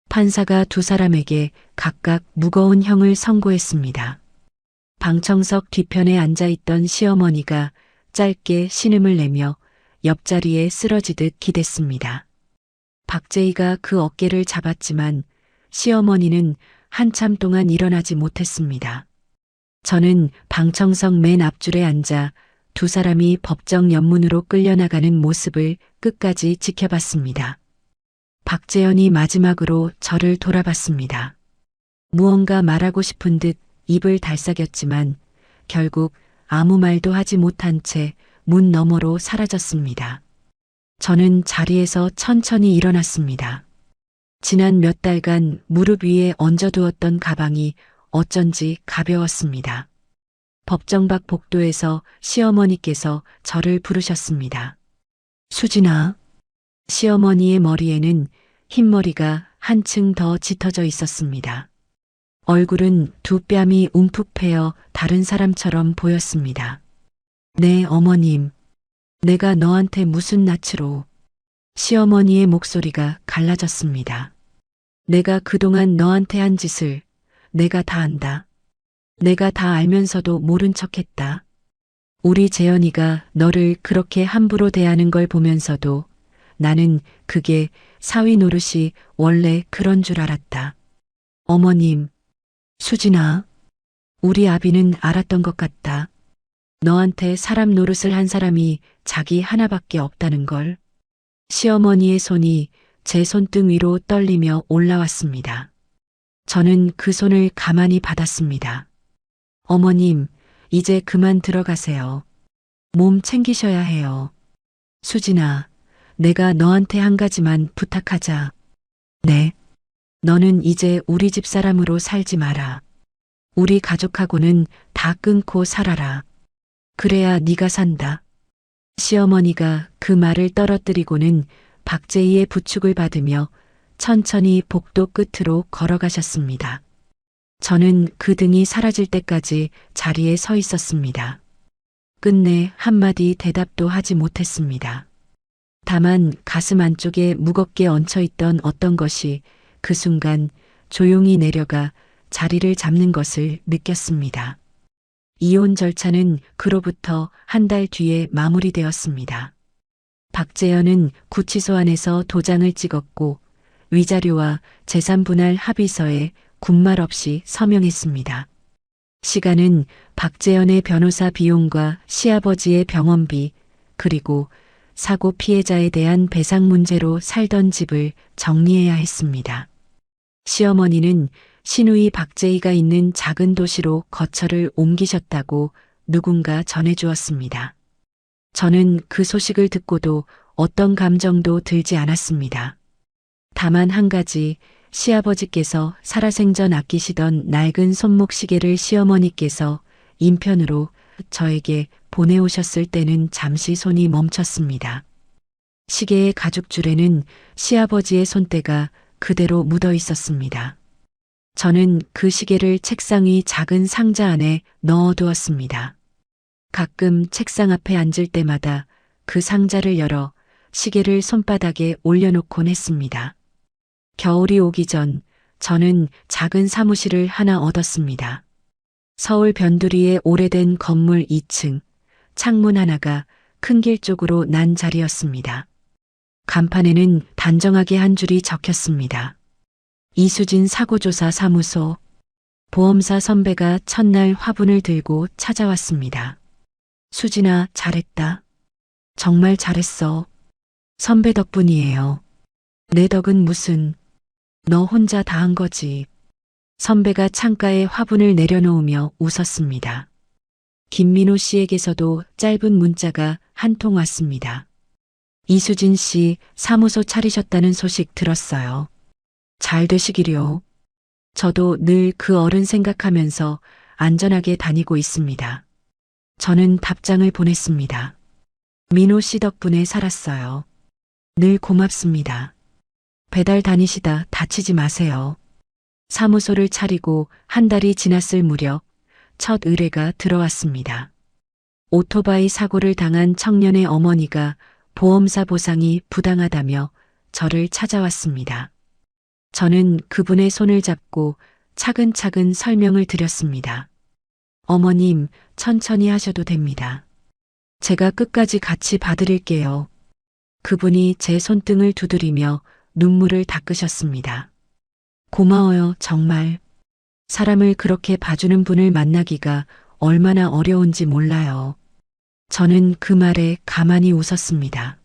판사가 두 사람에게 각각 무거운 형을 선고했습니다. 방청석 뒤편에 앉아있던 시어머니가 짧게 신음을 내며 옆자리에 쓰러지듯 기댔습니다. 박재희가 그 어깨를 잡았지만 시어머니는 한참 동안 일어나지 못했습니다. 저는 방청석 맨 앞줄에 앉아 두 사람이 법정 연문으로 끌려나가는 모습을 끝까지 지켜봤습니다. 박재현이 마지막으로 저를 돌아봤습니다. 무언가 말하고 싶은 듯 입을 달싹였지만 결국 아무 말도 하지 못한 채 문 너머로 사라졌습니다. 저는 자리에서 천천히 일어났습니다. 지난 몇 달간 무릎 위에 얹어두었던 가방이 어쩐지 가벼웠습니다. 법정 밖 복도에서 시어머니께서 저를 부르셨습니다. 수진아. 시어머니의 머리에는 흰머리가 한층 더 짙어져 있었습니다. 얼굴은 두 뺨이 움푹 패여 다른 사람처럼 보였습니다. 네, 어머님. 내가 너한테 무슨 낯으로. 시어머니의 목소리가 갈라졌습니다. 내가 그동안 너한테 한 짓을 내가 다 안다. 내가 다 알면서도 모른 척했다. 우리 재현이가 너를 그렇게 함부로 대하는 걸 보면서도 나는 그게 사위 노릇이 원래 그런 줄 알았다. 어머님, 수진아, 우리 아비는 알았던 것 같다. 너한테 사람 노릇을 한 사람이 자기 하나밖에 없다는 걸. 시어머니의 손이 제 손등 위로 떨리며 올라왔습니다. 저는 그 손을 가만히 받았습니다. 어머님, 이제 그만 들어가세요. 몸 챙기셔야 해요. 수진아, 내가 너한테 한 가지만 부탁하자. 네. 너는 이제 우리 집 사람으로 살지 마라. 우리 가족하고는 다 끊고 살아라. 그래야 네가 산다. 시어머니가 그 말을 떨어뜨리고는 박재희의 부축을 받으며 천천히 복도 끝으로 걸어가셨습니다. 저는 그 등이 사라질 때까지 자리에 서 있었습니다. 끝내 한마디 대답도 하지 못했습니다. 다만 가슴 안쪽에 무겁게 얹혀있던 어떤 것이 그 순간 조용히 내려가 자리를 잡는 것을 느꼈습니다. 이혼 절차는 그로부터 한 달 뒤에 마무리되었습니다. 박재현은 구치소 안에서 도장을 찍었고 위자료와 재산분할 합의서에 군말 없이 서명했습니다. 시간은 박재현의 변호사 비용과 시아버지의 병원비 그리고 사고 피해자에 대한 배상 문제로 살던 집을 정리해야 했습니다. 시어머니는 시누이 박재희가 있는 작은 도시로 거처를 옮기셨다고 누군가 전해주었습니다. 저는 그 소식을 듣고도 어떤 감정도 들지 않았습니다. 다만 한 가지, 시아버지께서 살아생전 아끼시던 낡은 손목 시계를 시어머니께서 인편으로 저에게 보내오셨을 때는 잠시 손이 멈췄습니다. 시계의 가죽줄에는 시아버지의 손때가 그대로 묻어 있었습니다. 저는 그 시계를 책상 위 작은 상자 안에 넣어두었습니다. 가끔 책상 앞에 앉을 때마다 그 상자를 열어 시계를 손바닥에 올려놓곤 했습니다. 겨울이 오기 전 저는 작은 사무실을 하나 얻었습니다. 서울 변두리의 오래된 건물 2층, 창문 하나가 큰 길 쪽으로 난 자리였습니다. 간판에는 단정하게 한 줄이 적혔습니다. 이수진 사고조사 사무소. 보험사 선배가 첫날 화분을 들고 찾아왔습니다. 수진아, 잘했다. 정말 잘했어. 선배 덕분이에요. 내 덕은 무슨. 너 혼자 다 한 거지. 선배가 창가에 화분을 내려놓으며 웃었습니다. 김민호 씨에게서도 짧은 문자가 한 통 왔습니다. 이수진 씨 사무소 차리셨다는 소식 들었어요. 잘 되시기려. 저도 늘 그 어른 생각하면서 안전하게 다니고 있습니다. 저는 답장을 보냈습니다. 민호 씨 덕분에 살았어요. 늘 고맙습니다. 배달 다니시다 다치지 마세요. 사무소를 차리고 한 달이 지났을 무렵 첫 의뢰가 들어왔습니다. 오토바이 사고를 당한 청년의 어머니가 보험사 보상이 부당하다며 저를 찾아왔습니다. 저는 그분의 손을 잡고 차근차근 설명을 드렸습니다. 어머님, 천천히 하셔도 됩니다. 제가 끝까지 같이 봐드릴게요. 그분이 제 손등을 두드리며 눈물을 닦으셨습니다. 고마워요, 정말. 사람을 그렇게 봐주는 분을 만나기가 얼마나 어려운지 몰라요. 저는 그 말에 가만히 웃었습니다.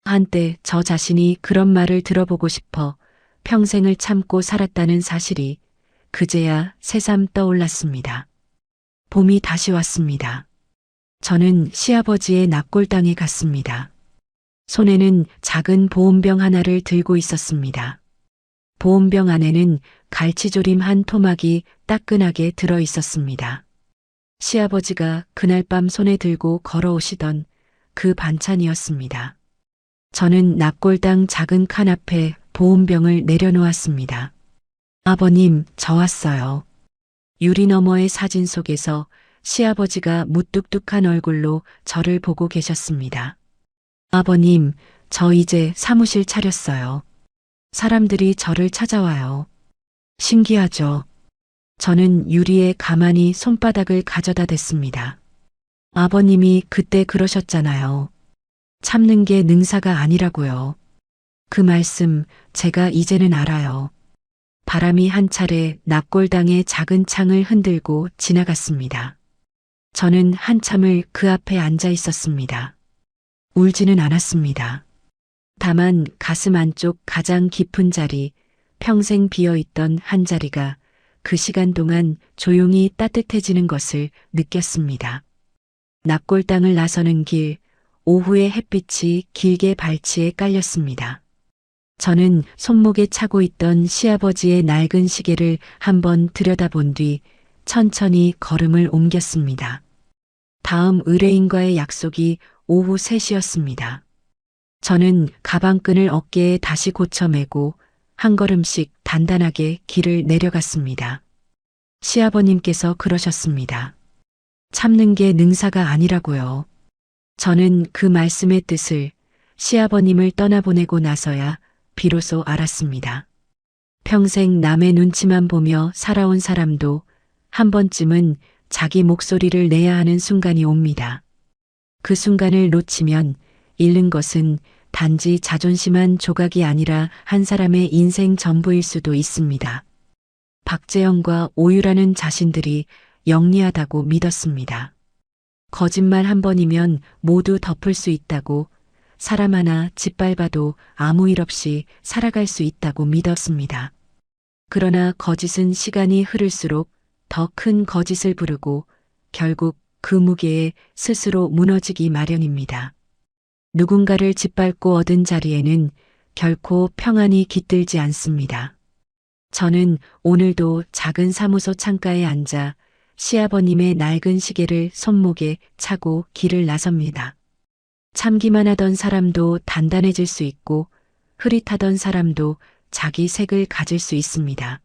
한때 저 자신이 그런 말을 들어보고 싶어 평생을 참고 살았다는 사실이 그제야 새삼 떠올랐습니다. 봄이 다시 왔습니다. 저는 시아버지의 납골당에 갔습니다. 손에는 작은 보온병 하나를 들고 있었습니다. 보온병 안에는 갈치조림 한 토막이 따끈하게 들어 있었습니다. 시아버지가 그날 밤 손에 들고 걸어오시던 그 반찬이었습니다. 저는 납골당 작은 칸 앞에 보온병을 내려놓았습니다. 아버님, 저 왔어요. 유리 너머의 사진 속에서 시아버지가 무뚝뚝한 얼굴로 저를 보고 계셨습니다. 아버님, 저 이제 사무실 차렸어요. 사람들이 저를 찾아와요. 신기하죠? 저는 유리에 가만히 손바닥을 가져다 댔습니다. 아버님이 그때 그러셨잖아요. 참는 게 능사가 아니라고요. 그 말씀 제가 이제는 알아요. 바람이 한 차례 납골당의 작은 창을 흔들고 지나갔습니다. 저는 한참을 그 앞에 앉아 있었습니다. 울지는 않았습니다. 다만 가슴 안쪽 가장 깊은 자리, 평생 비어있던 한 자리가 그 시간 동안 조용히 따뜻해지는 것을 느꼈습니다. 납골당을 나서는 길, 오후의 햇빛이 길게 발치에 깔렸습니다. 저는 손목에 차고 있던 시아버지의 낡은 시계를 한번 들여다본 뒤 천천히 걸음을 옮겼습니다. 다음 의뢰인과의 약속이 오후 3시였습니다. 저는 가방끈을 어깨에 다시 고쳐 매고 한 걸음씩 단단하게 길을 내려갔습니다. 시아버님께서 그러셨습니다. 참는 게 능사가 아니라고요. 저는 그 말씀의 뜻을 시아버님을 떠나보내고 나서야 비로소 알았습니다. 평생 남의 눈치만 보며 살아온 사람도 한 번쯤은 자기 목소리를 내야 하는 순간이 옵니다. 그 순간을 놓치면 잃는 것은 단지 자존심 조각이 아니라 한 사람의 인생 전부일 수도 있습니다. 박재영과 오유라는 자신들이 영리하다고 믿었습니다. 거짓말 한 번이면 모두 덮을 수 있다고, 사람 하나 짓밟아도 아무 일 없이 살아갈 수 있다고 믿었습니다. 그러나 거짓은 시간이 흐를수록 더 큰 거짓을 부르고 결국 그 무게에 스스로 무너지기 마련입니다. 누군가를 짓밟고 얻은 자리에는 결코 평안이 깃들지 않습니다. 저는 오늘도 작은 사무소 창가에 앉아 시아버님의 낡은 시계를 손목에 차고 길을 나섭니다. 참기만 하던 사람도 단단해질 수 있고 흐릿하던 사람도 자기 색을 가질 수 있습니다.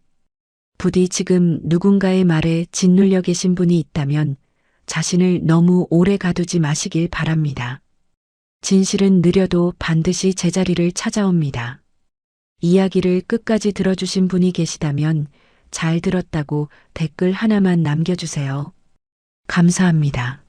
부디 지금 누군가의 말에 짓눌려 계신 분이 있다면 자신을 너무 오래 가두지 마시길 바랍니다. 진실은 느려도 반드시 제자리를 찾아옵니다. 이야기를 끝까지 들어주신 분이 계시다면 잘 들었다고 댓글 하나만 남겨주세요. 감사합니다.